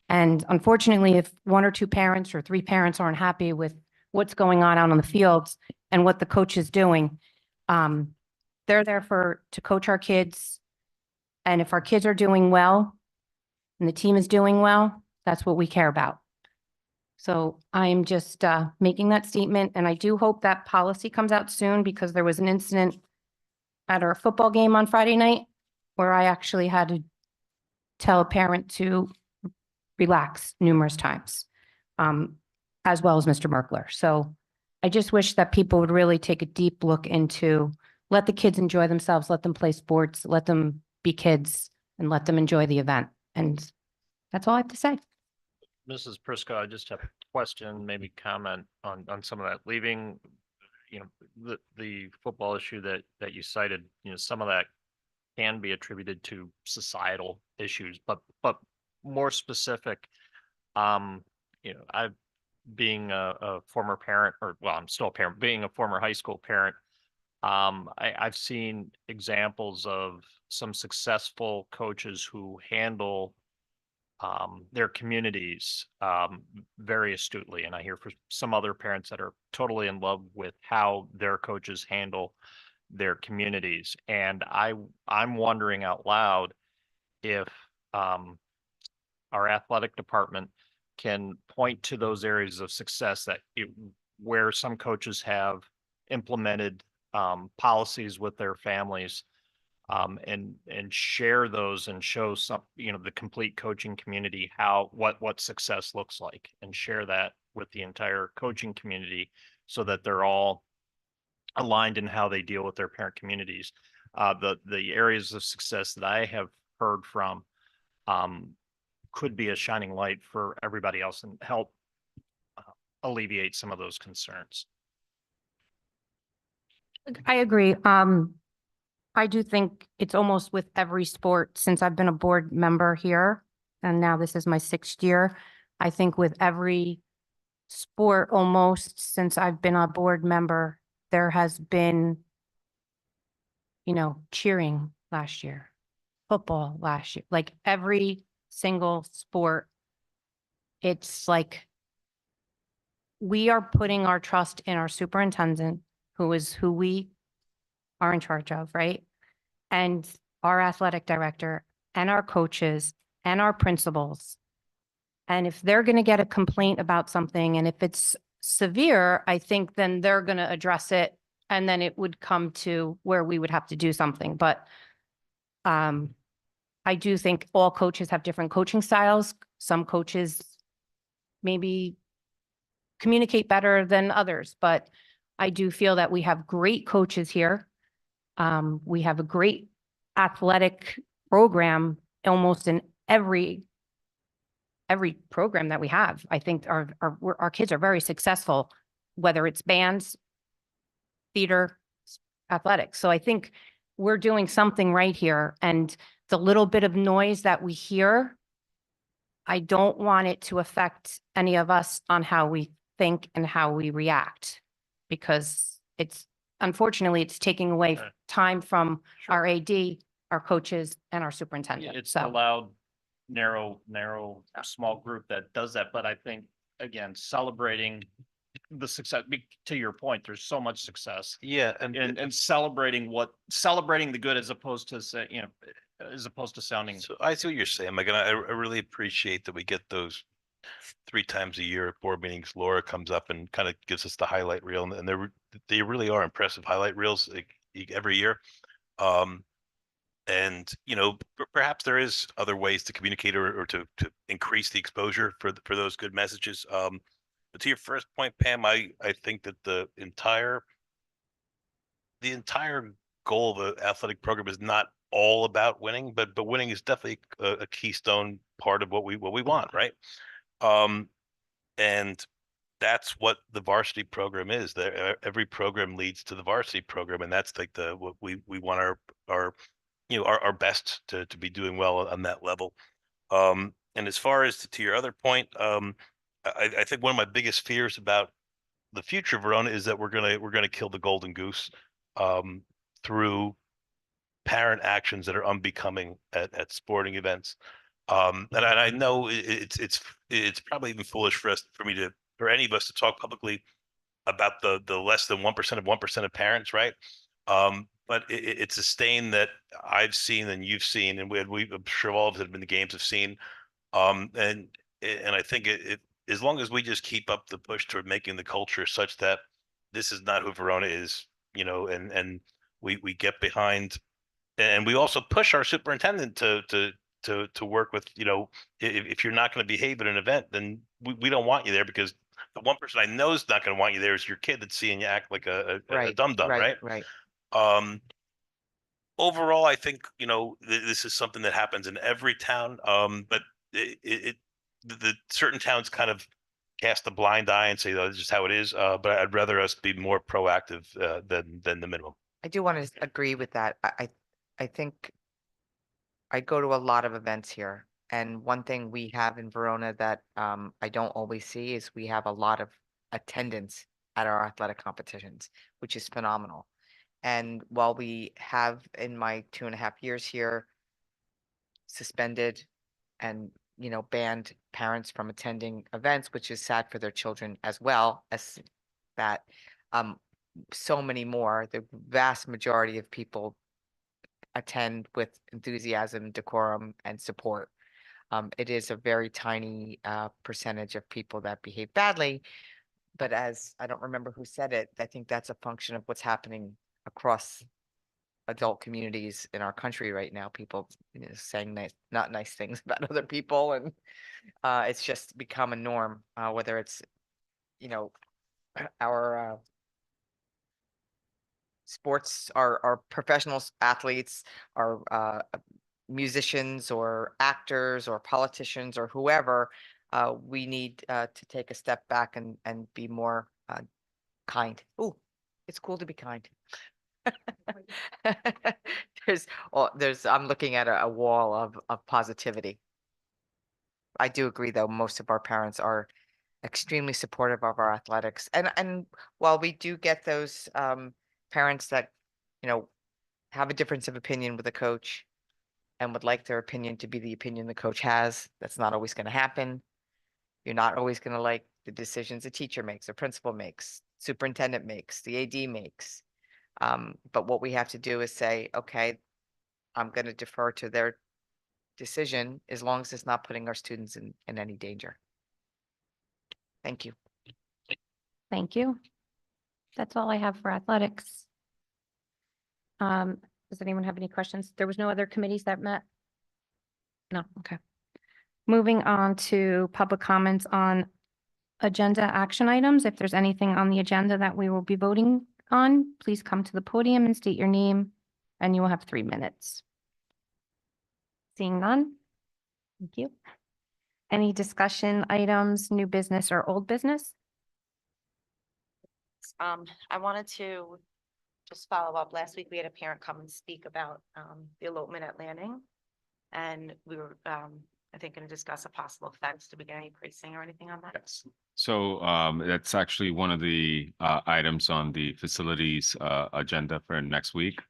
And unfortunately, if 1 or 2 parents or 3 parents aren't happy with what's going on out on the fields and what the coach is doing, they're there to coach our kids. And if our kids are doing well and the team is doing well, that's what we care about. So I'm just making that statement, and I do hope that policy comes out soon because there was an incident at our football game on Friday night where I actually had to tell a parent to relax numerous times, as well as Mr. Merkler. So I just wish that people would really take a deep look into let the kids enjoy themselves, let them play sports, let them be kids, and let them enjoy the event. And that's all I have to say. Mrs. Prisco, I just have a question, maybe comment on some of that. Leaving, the football issue that you cited, some of that can be attributed to societal issues, but more specific, I've being a former parent, or well, I'm still a parent, being a former high school parent, I've seen examples of some successful coaches who handle their communities very astutely. And I hear for some other parents that are totally in love with how their coaches handle their communities. And I'm wondering out loud if our athletic department can point to those areas of success where some coaches have implemented policies with their families, and share those and show some, the complete coaching community what success looks like, and share that with the entire coaching community so that they're all aligned in how they deal with their parent communities. The areas of success that I have heard from could be a shining light for everybody else and help alleviate some of those concerns. I agree. I do think it's almost with every sport, since I've been a board member here, and now this is my 6th year. I think with every sport, almost since I've been a board member, there has been, cheering last year, football last year, like every single sport. It's like we are putting our trust in our superintendent, who is who we are in charge of, right? And our athletic director and our coaches and our principals. And if they're going to get a complaint about something, and if it's severe, I think then they're going to address it, and then it would come to where we would have to do something. But I do think all coaches have different coaching styles. Some coaches maybe communicate better than others, but I do feel that we have great coaches here. We have a great athletic program almost in every program that we have. I think our kids are very successful, whether it's bands, theater, athletics. So I think we're doing something right here. And the little bit of noise that we hear, I don't want it to affect any of us on how we think and how we react, because unfortunately, it's taking away Sure. time from Sure. our AD, our coaches, and our superintendent. It's So a loud, narrow, small group that does that. But I think, again, celebrating the success, to your point, there's so much success, Yeah, and celebrating the good, as opposed to as opposed to sounding. so I see what you're saying, Mike, and I really appreciate that we get those 3 times a year at board meetings. Laura comes up and kind of gives us the highlight reel, and they really are impressive highlight reels, like, every year. And perhaps there is other ways to communicate or to increase the exposure for those good messages. But to your first point, Pam, I think that the entire goal of the athletic program is not all about winning, but winning is definitely a keystone part of what we want, right? And that's what the varsity program is. Every program leads to the varsity program, and that's like what we want our best to be doing well on that level. And as far as to your other point, I think one of my biggest fears about the future of Verona is that we're gonna kill the golden goose through parent actions that are unbecoming at sporting events. And I know it's probably even foolish for any of us to talk publicly about the less than 1% of 1% of parents, right? But it's a stain that I've seen and you've seen, and I'm sure all of us that have been to games have seen. And I think as long as we just keep up the push toward making the culture such that this is not who Verona is, and we get behind, and we also push our superintendent to work with, if you're not going to behave at an event, then we don't want you there, because the one person I know is not going to want you there is your kid that's seeing you act like a dum-dum, right? Right. Overall, I think, this is something that happens in every town, but the certain towns kind of cast a blind eye and say, oh, this is how it is, but I'd rather us be more proactive, than the minimum. I do want to agree with that. I think I go to a lot of events here, and one thing we have in Verona that I don't always see is we have a lot of attendance at our athletic competitions, which is phenomenal. And while we have in my 2.5 years here suspended and banned parents from attending events, which is sad for their children as well as that, um, so many more, the vast majority of people attend with enthusiasm, decorum, and support. It is a very tiny percentage of people that behave badly, but as I don't remember who said it, I think that's a function of what's happening across adult communities in our country right now. People saying not nice things about other people, and it's just become a norm. Whether it's our sports, our professional athletes, our musicians or actors or politicians or whoever, we need to take a step back and be more kind. Ooh, it's cool to be kind. I'm looking at a wall of positivity. I do agree, though, most of our parents are extremely supportive of our athletics. And while we do get those parents that, have a difference of opinion with a coach and would like their opinion to be the opinion the coach has, that's not always going to happen. You're not always going to like the decisions a teacher makes, a principal makes, superintendent makes, the AD makes. But what we have to do is say, okay, I'm going to defer to their decision as long as it's not putting our students in any danger. Thank you. Thank you. That's all I have for athletics. Does anyone have any questions? There was no other committees that met? No, okay. Moving on to public comments on agenda action items. If there's anything on the agenda that we will be voting on, please come to the podium and state your name, and you will have 3 minutes. Seeing none? Thank you. Any discussion items, new business or old business? I wanted to just follow up. Last week, we had a parent come and speak about the elopement at Lanning. And we were, I think, going to discuss a possible fence. Did we get any pricing or anything on that? Yes. So that's actually one of the items on the facilities agenda for next week.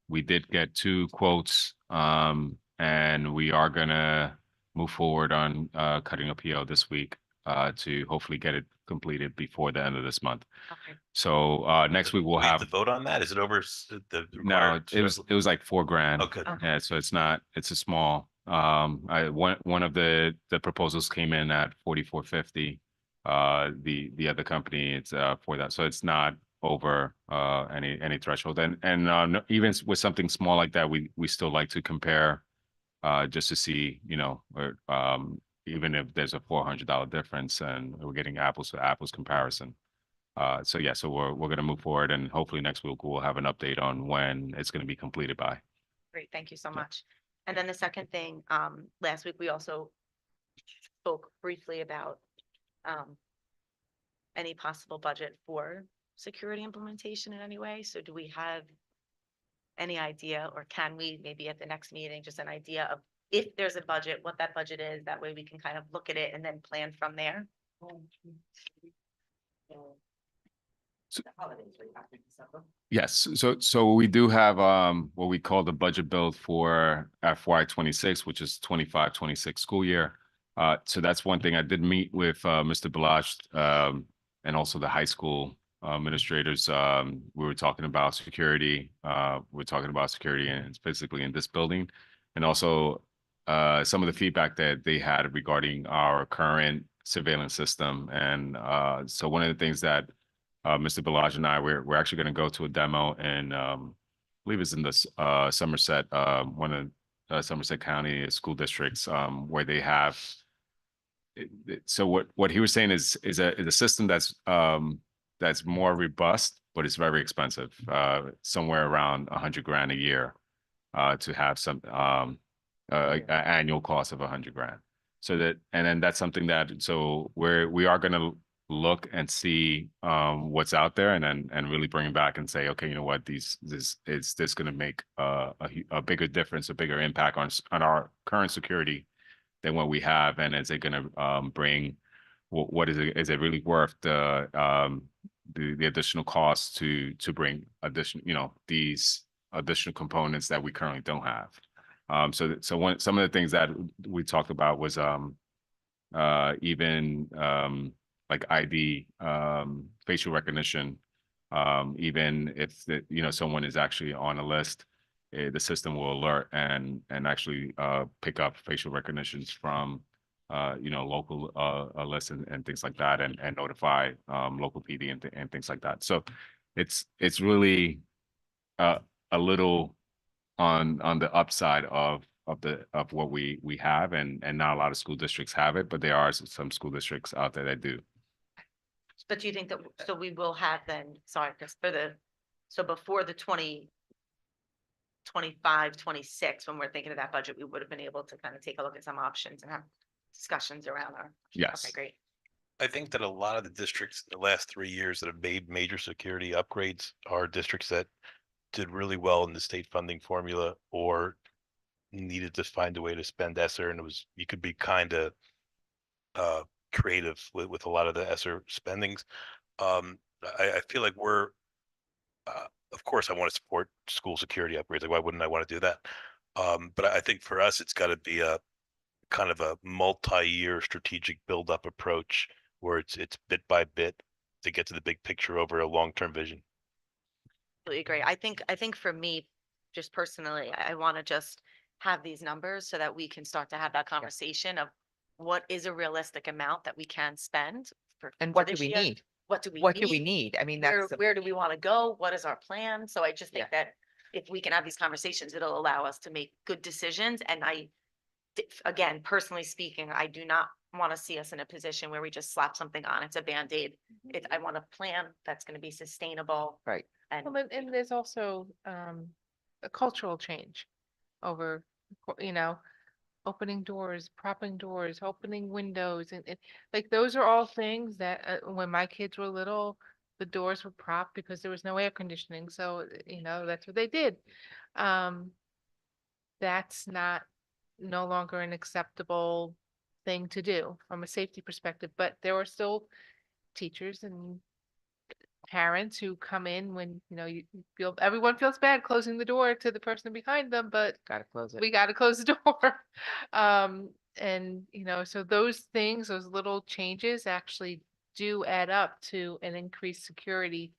We did get 2 quotes, and we are gonna move forward on cutting a PO this week to hopefully get it completed before the end of this month. Okay. So next week we'll We have have. to vote on that? Is it over the No, required? it was like $4,000. Okay. Yeah, so it's a small, one of the proposals came in at 4,450. The other company, it's for that. So it's not over any threshold. And even with something small like that, we still like to compare just to see, or even if there's a $400 difference and we're getting apples to apples comparison. So yeah, so we're gonna move forward, and hopefully next week we'll have an update on when it's gonna be completed by. Great, thank you so much. And then the second thing, last week, we also spoke briefly about any possible budget for security implementation in any way. So do we have any idea, or can we maybe at the next meeting, just an idea of if there's a budget, what that budget is? That way we can kind of look at it and then plan from there. Yes, so we do have what we call the budget build for FY26, which is 25-26 school year. So that's one thing. I did meet with Mr. Balazs and also the high school administrators. We were talking about security. We're talking about security and specifically in this building, and also some of the feedback that they had regarding our current surveillance system. And so one of the things that Mr. Balazs and I, we're actually going to go to a demo, and I believe it's in the Somerset, one of Somerset County school districts, where they have. So what he was saying is a system that's more robust, but it's very expensive, somewhere around 100 grand a year, to have some, annual cost of 100 grand. So that, and then that's something that, so we are gonna look and see, what's out there, and then, and really bring it back and say, okay, you know what, is this gonna make a bigger difference, a bigger impact on our current security than what we have, and is it gonna, bring, what is it really worth the additional costs to bring additional, these additional components that we currently don't have. Some of the things that we talked about was, even, like ID, facial recognition, even if someone is actually on a list, the system will alert and actually pick up facial recognitions from local lists and things like that, and notify local PD and things like that. So it's really a little on the upside of what we have, and not a lot of school districts have it, but there are some school districts out there that do. But do you think that, so we will have then, sorry, Chris, so before the 2025, 26, when we're thinking of that budget, we would have been able to kind of take a look at some options and have discussions around our. Yes. Okay, great. I think that a lot of the districts in the last 3 years that have made major security upgrades are districts that did really well in the state funding formula, or needed to find a way to spend ESSER, and you could be kind of creative with a lot of the ESSER spendings. I feel like we're, of course, I want to support school security upgrades. Like, why wouldn't I want to do that? But I think for us, it's got to be a kind of a multi-year strategic build-up approach, where it's bit by bit to get to the big picture over a long-term vision. Completely agree. I think for me, just personally, I want to just have these numbers so that we can start to have that conversation of what is a realistic amount that we can spend for. And for what do this we year? need? What do we What do we need? need? I mean, Where, that's, where do we want to go? What is our plan? So I just think Yeah. that if we can have these conversations, it'll allow us to make good decisions. And again, personally speaking, I do not want to see us in a position where we just slap something on. It's a Band-Aid. I want a plan that's going to be sustainable. right. And Well, and there's also a cultural change over, opening doors, propping doors, opening windows, and like those are all things that when my kids were little, the doors were propped because there was no air conditioning. So, that's what they did. That's no longer an acceptable thing to do from a safety perspective, but there are still teachers and parents who come in when, everyone feels bad closing the door to the person behind them, but Gotta close it. we got to close the door. And, so those things, those little changes actually do add up to an increased security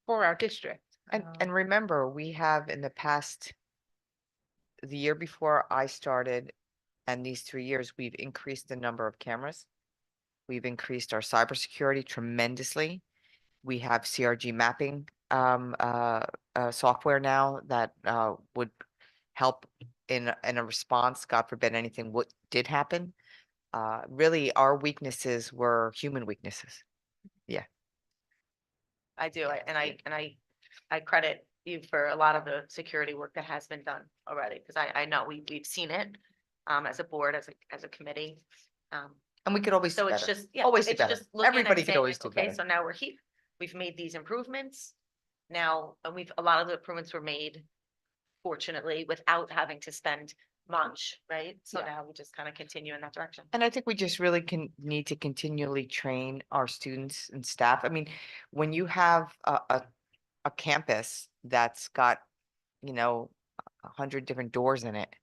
for our district. And remember, we have in the past, the year before I started, and these 3 years, we've increased the number of cameras. We've increased our cybersecurity tremendously. We have CRG mapping software now that would help in a response, God forbid anything did happen. Really, our weaknesses were human weaknesses. I do, I credit you for a lot of the security work that has been done already, because I know we've seen it as a board, as a committee. And we could always do So it's better. just, yeah, Always do it's better. just looking and Everybody could saying, always like, do okay, better. so now we're here. We've made these improvements. Now, and a lot of the improvements were made, fortunately, without having to spend much, right? So Yeah. now we just kind of continue in that direction. And I think we just really need to continually train our students and staff. I mean, when you have a campus that's got, 100 different doors in it,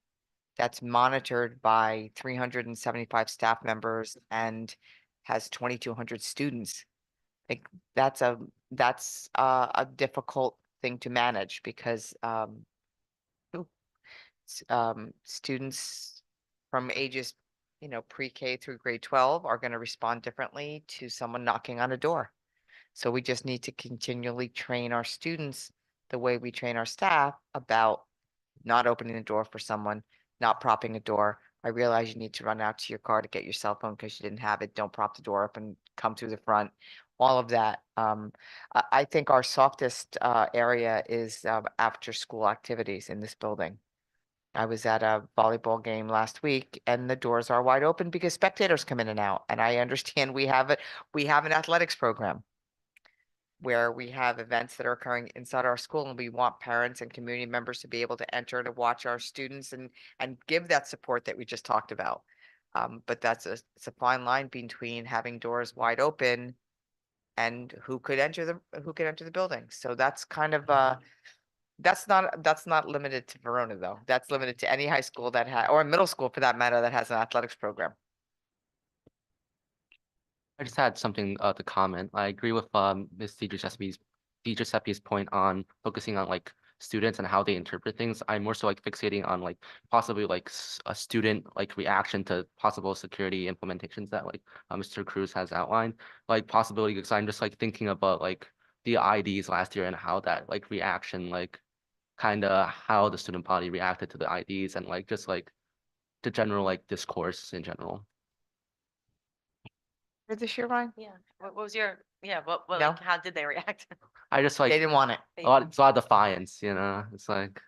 that's monitored by 375 staff members and has 2,200 students, like that's a difficult thing to manage, because students from ages, pre-K through grade 12 are going to respond differently to someone knocking on a door. So we just need to continually train our students the way we train our staff about not opening the door for someone, not propping a door, I realize you need to run out to your car to get your cell phone because you didn't have it. Don't prop the door up and come through the front. All of that. I think our softest area is after school activities in this building. I was at a volleyball game last week and the doors are wide open because spectators come in and out. And I understand we have an athletics program where we have events that are occurring inside our school and we want parents and community members to be able to enter to watch our students and give that support that we just talked about. But it's a fine line between having doors wide open and who could enter the building. So that's kind of that's not limited to Verona though. That's limited to any high school or middle school for that matter that has an athletics program. I just had something to comment. I agree with Ms. DiGiuseppe's point on focusing on like students and how they interpret things. I'm more so like fixating on like possibly like a student like reaction to possible security implementations that like Mr. Cruz has outlined. Like possibility because I'm just like thinking about like the IDs last year and how that like reaction like kind of how the student body reacted to the IDs and like just like the general like discourse in general. For this year, Ryan? Yeah. What was your, what, No. like, how did they react? I just They like didn't want it. it's a lot of defiance, you know. It's like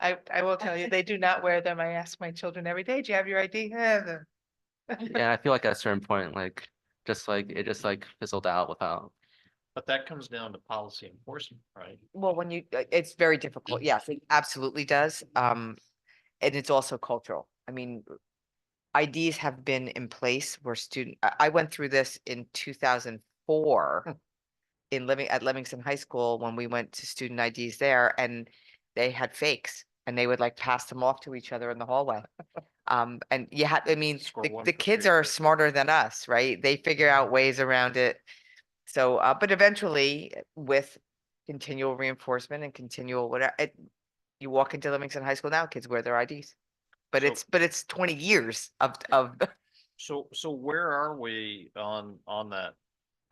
I will tell you, they do not wear them. I ask my children every day, do you have your ID? yeah, I feel like at a certain point, like just like it just like fizzled out without. But that comes down to policy enforcement, right? Well, it's very difficult. Yes, it absolutely does. And it's also cultural. I mean, IDs have been in place where I went through this in 2004 at Livingston High School when we went to student IDs there and they had fakes and they would like pass them off to each other in the hallway. And I mean, Score one the for kids free, are but- smarter than us, right? They figure out ways around it. So, but eventually with continual reinforcement and continual whatever, you walk into Livingston High School now, kids wear their IDs. But So- it's 20 years of So where are we on that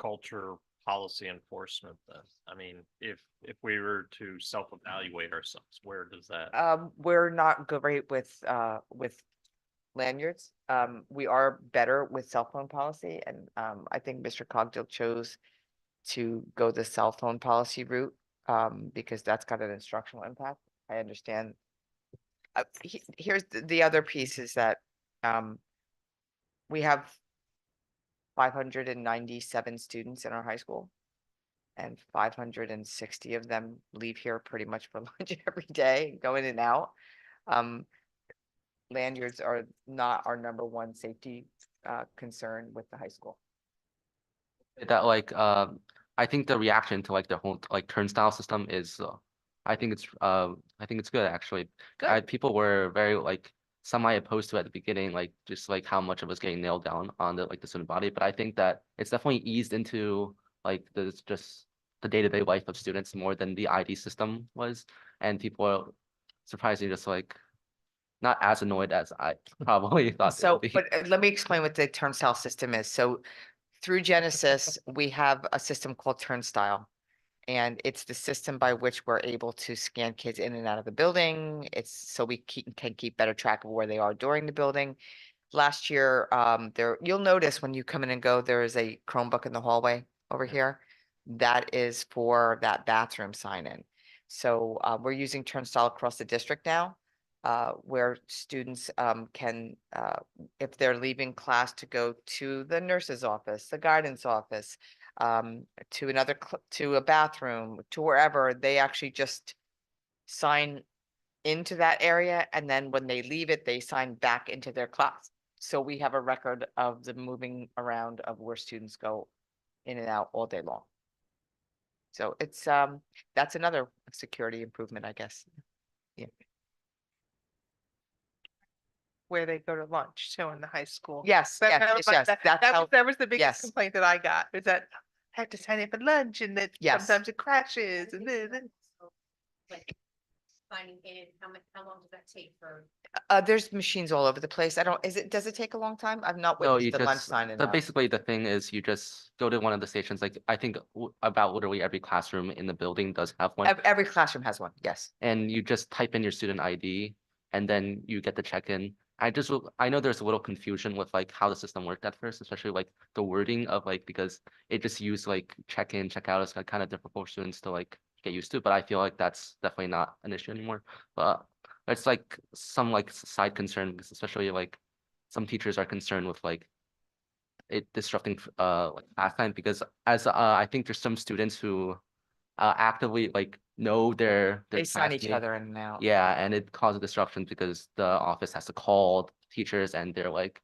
culture policy enforcement then? I mean, if we were to self-evaluate ourselves, where does that? we're not great with lanyards. We are better with cell phone policy and I think Mr. Cogdill chose to go the cell phone policy route because that's got an instructional impact. I understand. Here's the other piece is that we have 597 students in our high school. And 560 of them leave here pretty much for lunch every day, go in and out. Lanyards are not our number one safety concern with the high school. That like I think the reaction to like the whole like turnstile system is I think it's good actually. Good. People were very like semi opposed to it at the beginning, like just like how much it was getting nailed down on the like the student body. But I think that it's definitely eased into like just the day-to-day life of students more than the ID system was. And people are surprisingly just like not as annoyed as I probably thought they So, would be. but let me explain what the turnstile system is. So through Genesis, we have a system called Turnstile. And it's the system by which we're able to scan kids in and out of the building. It's so we can keep better track of where they are during the building. Last year, you'll notice when you come in and go, there is a Chromebook in the hallway over here. That is for that bathroom sign in. So we're using Turnstile across the district now, where students can, if they're leaving class to go to the nurse's office, the guidance office, to to a bathroom, to wherever, they actually just sign into that area. And then when they leave it, they sign back into their class. So we have a record of the moving around of where students go in and out all day long. So it's, that's another security improvement, I guess. Yeah. Where they go to lunch, so in the high school. Yes, That yes, kind of yes, like yes, that- that's That how, was, that was the biggest yes. complaint that I got, is that I have to sign in for lunch and that Yes. sometimes it crashes and then. Like signing in, how long does that take for? There's machines all over the place. Does it take a long time? I've not No, witnessed you the lunch just, sign in. basically the thing is you just go to one of the stations, like I think about literally every classroom in the building does have one. Every classroom has one, yes. And you just type in your student ID and then you get the check-in. I know there's a little confusion with like how the system worked at first, especially like the wording of like, because it just used like check-in, check-out is kind of difficult for students to like get used to, but I feel like that's definitely not an issue anymore. But it's like some like side concern, because especially like some teachers are concerned with like it disrupting like class time, because as I think there's some students who actively like know their They sign each classmate. other in and out. Yeah, and it causes disruptions because the office has to call teachers and they're like,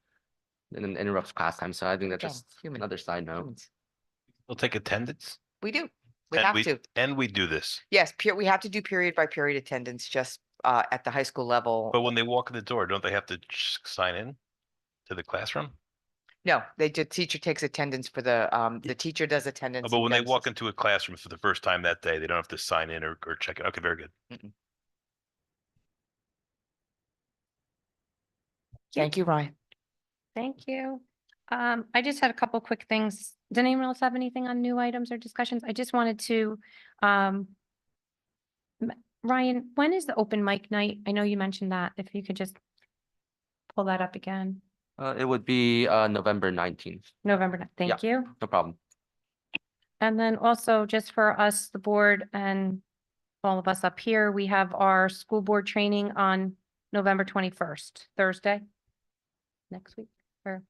and then interrupts class time. So I think that's Again, just human. another side note. Humans. We'll take attendance. We do. We and have to. And we do this. Yes, we have to do period by period attendance just at the high school level. But when they walk in the door, don't they have to sign in to the classroom? No, teacher takes attendance for the teacher does attendance. But and when they does walk this- into a classroom for the first time that day, they don't have to sign in or check it. Okay, very good. Thank you, Ryan. Thank you. I just had a couple quick things. Did anyone else have anything on new items or discussions? I just wanted to, Ryan, when is the open mic night? I know you mentioned that. If you could just pull that up again. It would be November 19th. November, thank you. No problem. And then also just for us, the board and all of us up here, we have our school board training on November 21st, Thursday. Next week, or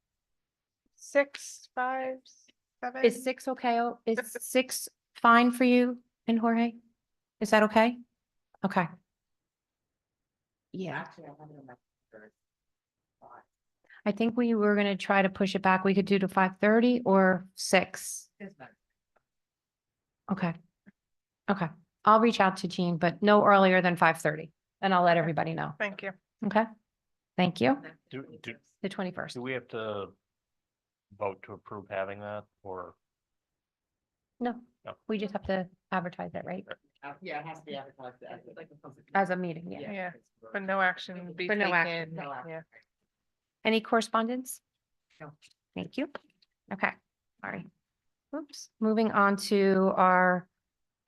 6, 5, 7. is 6 okay? Is 6 fine for you and Jorge? Is that okay? Okay. Yeah. I think we were gonna try to push it back. We could do to 5:30 or 6. Okay. Okay. I'll reach out to Jean, but no earlier than 5:30, and I'll let everybody know. Thank you. Okay? Thank you. Do The 21st. we have to vote to approve having that, or? No, No. we just have to advertise it, right? Yeah, it has to be advertised As a meeting, yeah. Yeah, but no action would be But no taken. action, no action. Yeah. Any correspondence? No. Thank you. Okay, all right. Oops, moving on to our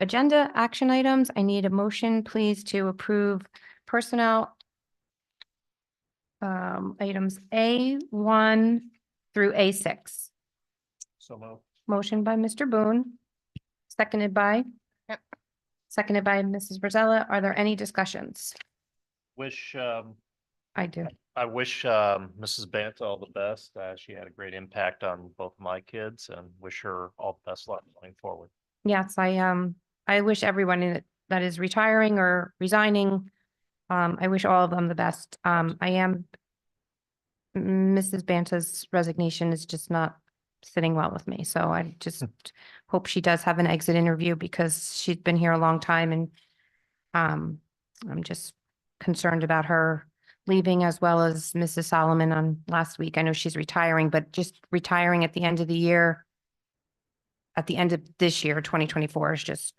agenda action items. I need a motion, please, to approve personnel items A1 through A6. So moved. Motion by Mr. Boone, seconded by? Yep. Seconded by Mrs. Brazella. Are there any discussions? Wish, I do. I wish Mrs. Banta all the best. She had a great impact on both my kids, and wish her all the best luck going forward. Yes, I wish everyone that is retiring or resigning, I wish all of them the best. Mrs. Banta's resignation is just not sitting well with me, so I just hope she does have an exit interview because she's been here a long time, and I'm just concerned about her leaving, as well as Mrs. Solomon on last week. I know she's retiring, but just retiring at the end of the year, at the end of this year, 2024, is just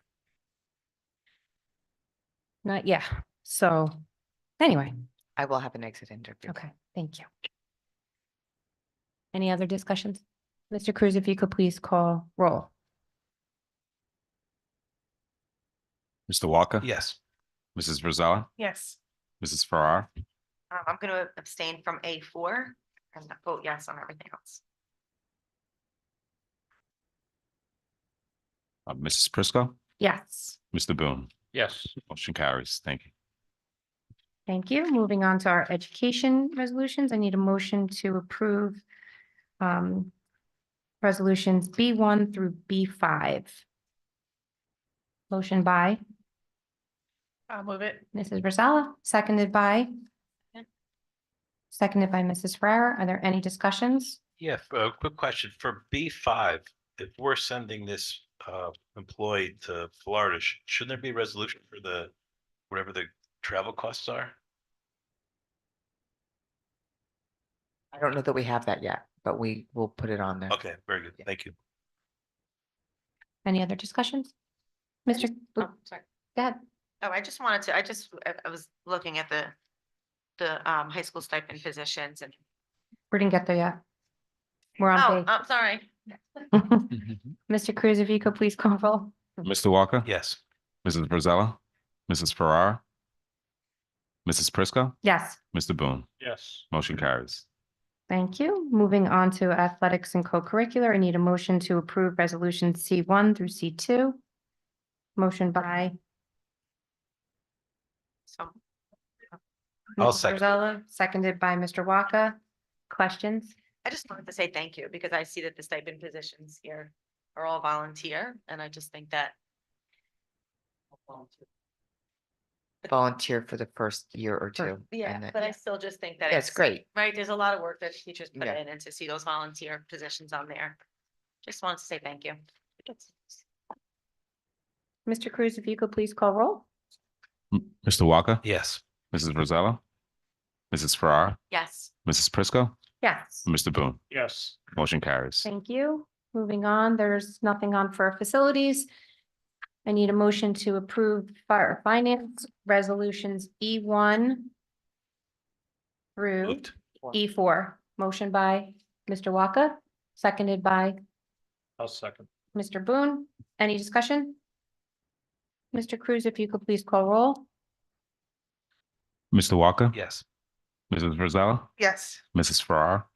not, yeah. So anyway, I will have an exit interview. okay, thank you. Any other discussions? Mr. Cruz, if you could please call roll. Mr. Walker? Yes. Mrs. Frizella? Yes. Mrs. Farrar? I'm gonna abstain from A4 and vote yes on everything else. Mrs. Prisco? Yes, Mr. Boone? Yes. Motion carries. Thank you. thank you. Moving on to our education resolutions. I need a motion to approve resolutions B1 through B5. Motion by I'll move it. Mrs. Rosella, seconded by? Seconded by Mrs. Ferrara. Are there any discussions? Yeah, quick question for B5, if we're sending this employee to Florida, shouldn't there be a resolution for whatever the travel costs are? I don't know that we have that yet, but we will put it on there. Okay, very good. Thank you. Any other discussions? Mr. Oh, sorry. Go ahead. Oh, I was looking at the high school stipend positions and, We didn't get there yet. We're on I'm sorry. page. Mr. Cruz, if you could please call roll. Mr. Walker? Yes. Mrs. Frizella? Mrs. Farrar? Mrs. Prisco, Yes. Mr. Boone, Yes. motion carries. Thank you. Moving on to athletics and co-curricular, I need a motion to approve resolution C1 through C2. Motion by So I'll Mrs. second. Rosella, seconded by Mr. Waka. Questions? I just wanted to say thank you because I see that the stipend positions here are all volunteer and I just think that. Volunteer for the first year or two. Yeah, and then- but I still just think that Yeah, it's great. right, there's a lot of work that teachers put Yeah. in and to see those volunteer positions on there. Just wanted to say thank you. Mr. Cruz, if you could please call roll? Mr. Walker, Yes. Mrs. Rosella, Mrs. Farrar, Yes, Mrs. Prisco, Yes. Mr. Boone, Yes. motion carries. Thank you. Moving on, there's nothing on for facilities. I need a motion to approve fire finance resolutions E1 through Moved. E4. Motion by Mr. Waka, seconded by I'll second. Mr. Boone. Any discussion? Mr. Cruz, if you could please call roll? Mr. Walker, Yes. Mrs. Rosella, Yes. Mrs. Farrar,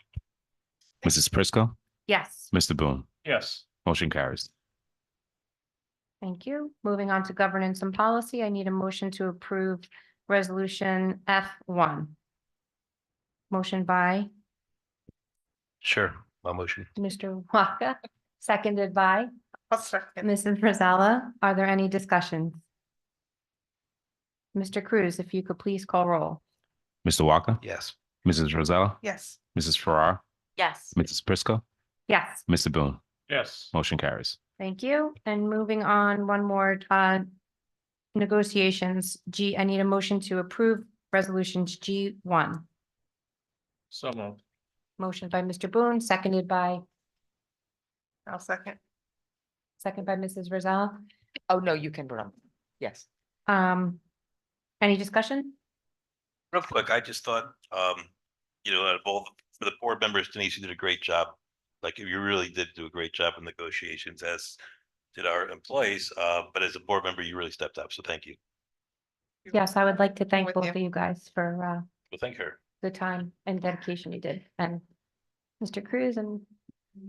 Mrs. Prisco, Yes. Mr. Boone, Yes. motion carries. Thank you. Moving on to governance and policy, I need a motion to approve resolution F1. Motion by Sure. My motion. Mr. Waka, seconded by I'll second. Mrs. Rosella. Are there any discussions? Mr. Cruz, if you could please call roll. Mr. Walker, Yes. Mrs. Rosella, Yes. Mrs. Farrar, yes, Mrs. Prisco, Yes. Mr. Boone, Yes. motion carries. Thank you. And moving on, one more, negotiations. G, I need a motion to approve resolutions G1. So moved. Motion by Mr. Boone, seconded by I'll second. Mrs. Rosella. Oh, no, you can run. Yes. Any discussion? Real quick, I just thought, out of all, for the board members, Denise, you did a great job. Like, you really did do a great job in negotiations, as did our employees. But as a board member, you really stepped up. So thank you. Yes, I would like to thank With both you. of you guys for, Well, thank her. the time and dedication you did, and Mr. Cruz and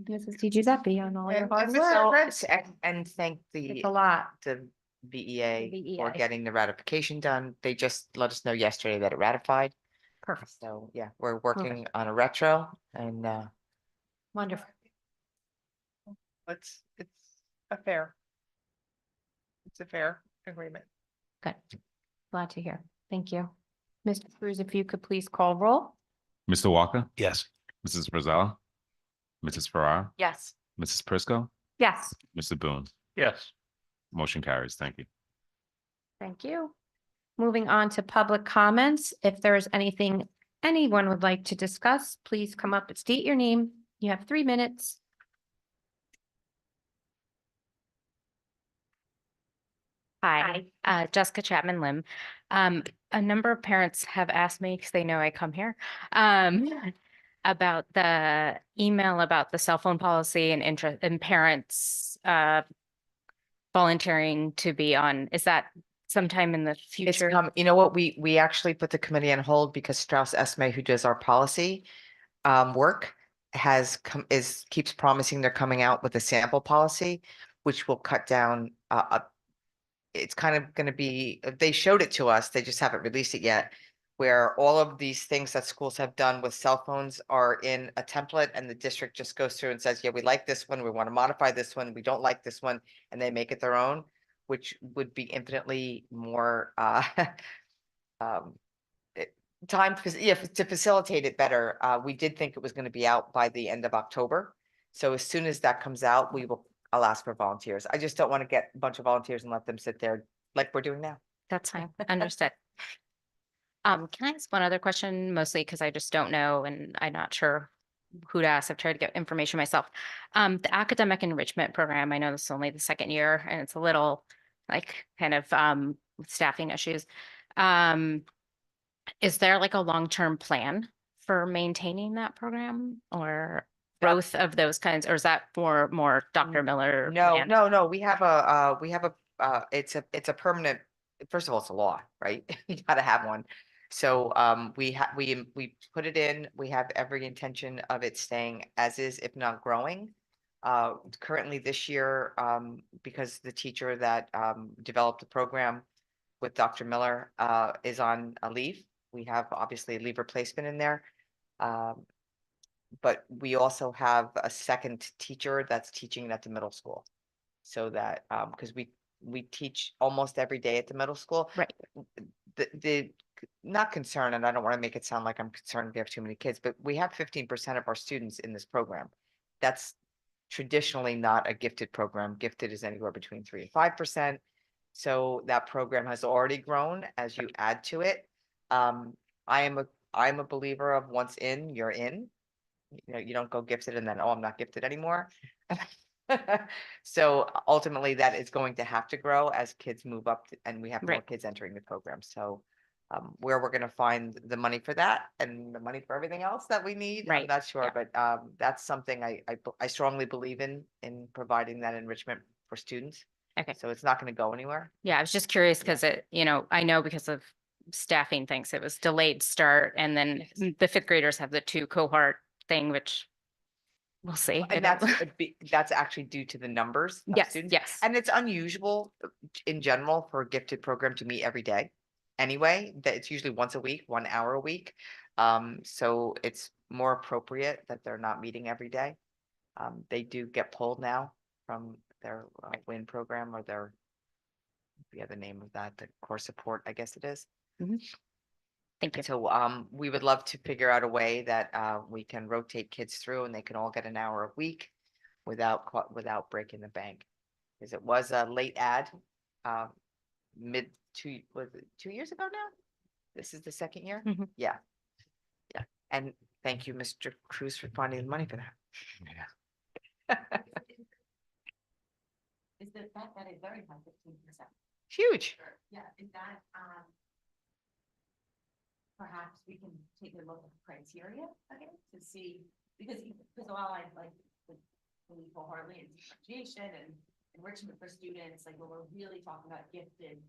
Mrs. Di Giuseppe on all your And hard Mrs. work. Alvarez. And thank It's the a lot. the VEA for VEA. getting the ratification done. They just let us know yesterday that it ratified. Perfect. So, yeah, we're working on a retro and Wonderful. It's a fair. It's a fair agreement. Good. Glad to hear. Thank you. Mr. Cruz, if you could please call roll. Mr. Walker, Yes. Mrs. Rosella, Mrs. Farrar, yes. Mrs. Prisco, Yes. Mr. Boone, Yes. motion carries. Thank you. Thank you. Moving on to public comments. If there is anything anyone would like to discuss, please come up and state your name. You have 3 minutes. Hi, Jessica Chapman Lim. A number of parents have asked me, because they know I come here, about the email about the cell phone policy and interest and parents volunteering to be on. Is that sometime in the it's future? you know what, we actually put the committee on hold because Strauss Esme, who does our policy work, keeps promising they're coming out with a sample policy, which will cut down it's kind of going to be, they showed it to us, they just haven't released it yet, where all of these things that schools have done with cell phones are in a template and the district just goes through and says, yeah, we like this one, we want to modify this one, we don't like this one, and they make it their own, which would be infinitely more to facilitate it better. We did think it was going to be out by the end of October. So as soon as that comes out, I'll ask for volunteers. I just don't want to get a bunch of volunteers and let them sit there like we're doing now. That's fine, understood. Can I ask one other question, mostly because I just don't know and I'm not sure who to ask. I've tried to get information myself. The academic enrichment program, I know this is only the second year and it's a little like kind of with staffing issues. Is there like a long-term plan for maintaining that program or growth of those kinds, or is that for more Dr. Miller? No, plan? no, we have it's a permanent, first of all, it's a law, right? You gotta have one. So we put it in, we have every intention of it staying as is, if not growing. Currently this year, because the teacher that developed the program with Dr. Miller is on a leave. We have obviously a leave replacement in there. But we also have a second teacher that's teaching at the middle school. So that, because we teach almost every day at the middle school. Right. The not concerned, and I don't want to make it sound like I'm concerned we have too many kids, but we have 15% of our students in this program. That's traditionally not a gifted program. Gifted is anywhere between 3 and 5%. So that program has already grown as you add to it. I'm a believer of once in, you're in. You know, you don't go gifted and then, oh, I'm not gifted anymore. So ultimately that is going to have to grow as kids move up and we have more Right. kids entering the program. So where we're gonna find the money for that and the money for everything else that we need, I'm Right, not sure, yeah. but that's something I strongly believe in providing that enrichment for students. Okay. So it's not gonna go anywhere. Yeah, I was just curious because I know because of staffing things, it was delayed start and then the fifth graders have the 2 cohort thing, which we'll see. I And don't- that's actually due to the numbers of Yes, students. yes. And it's unusual in general for a gifted program to meet every day. Anyway, that it's usually once a week, 1 hour a week. So it's more appropriate that they're not meeting every day. They do get pulled now from their WIN program or their, the name of that, the core support, I guess it is. Thank you. So we would love to figure out a way that we can rotate kids through and they can all get an hour a week without breaking the bank. Because it was a late ad, was it 2 years ago now? This is the second year? Mhm. Yeah. Yeah. And thank you, Mr. Cruz, for finding the money for that. Is that is very high, 15%. Huge. Yeah, is that, perhaps we can take a look at the criteria again to see, because while I like wholeheartedly in differentiation and enrichment for students, like when we're really talking about gifted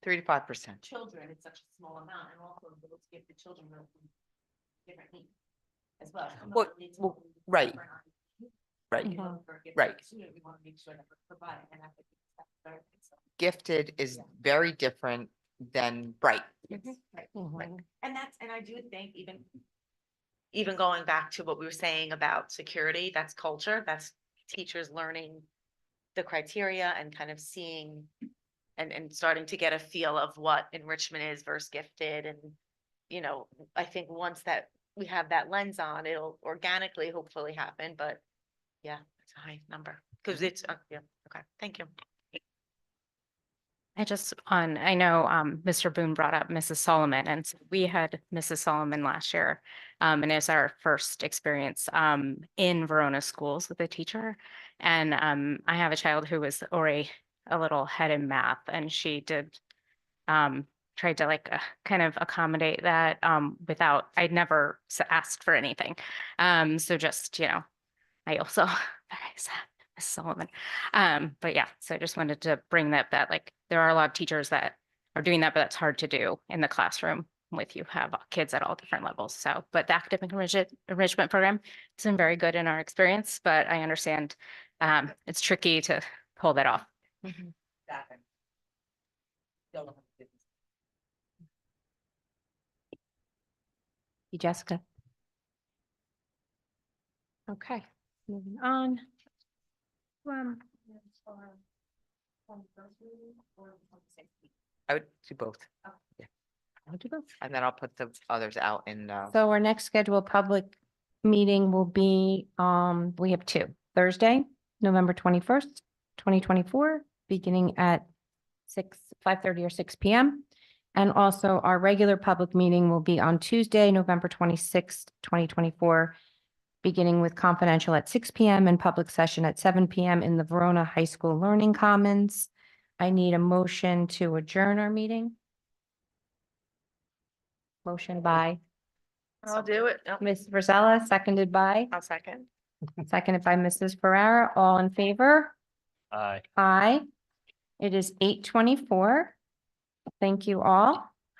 3 to 5%. children, it's such a small amount, and also those gifted children with different needs as well. So not Well, only to well, only right. different needs, Right. but, you know, for a gifted Right. student, we want to make sure that we're providing an equity. Gifted is very different than bright. Right. And I do think even going back to what we were saying about security, that's culture, that's teachers learning the criteria and kind of seeing and starting to get a feel of what enrichment is versus gifted. And, you know, I think once that we have that lens on, it'll organically hopefully happen, but yeah, it's a high number because it's, yeah, okay, thank you. I know Mr. Boone brought up Mrs. Solomon, and so we had Mrs. Solomon last year. And it was our first experience in Verona schools with a teacher. And I have a child who was already a little ahead in math, and she did tried to like kind of accommodate that without, I'd never asked for anything. So just, I also, very sad. Miss Sullivan. But yeah, so I just wanted to bring that like there are a lot of teachers that are doing that, but that's hard to do in the classroom with you have kids at all different levels. So, but the academic enrichment program has been very good in our experience, but I understand it's tricky to pull that off. Jessica. Okay, moving on. I would do both. Yeah. I'll do both. And then I'll put the others out in, So our next scheduled public meeting will be, we have 2, Thursday, November 21st, 2024, beginning at 5:30 or 6 PM. And also our regular public meeting will be on Tuesday, November 26th, 2024, beginning with confidential at 6 PM and public session at 7 PM in the Verona High School Learning Commons. I need a motion to adjourn our meeting. Motion by I'll do it. Yep. Ms. Rosella, seconded by, I'll second. seconded by Mrs. Ferrara. All in favor? Aye. Aye. It is 8:24. Thank you all.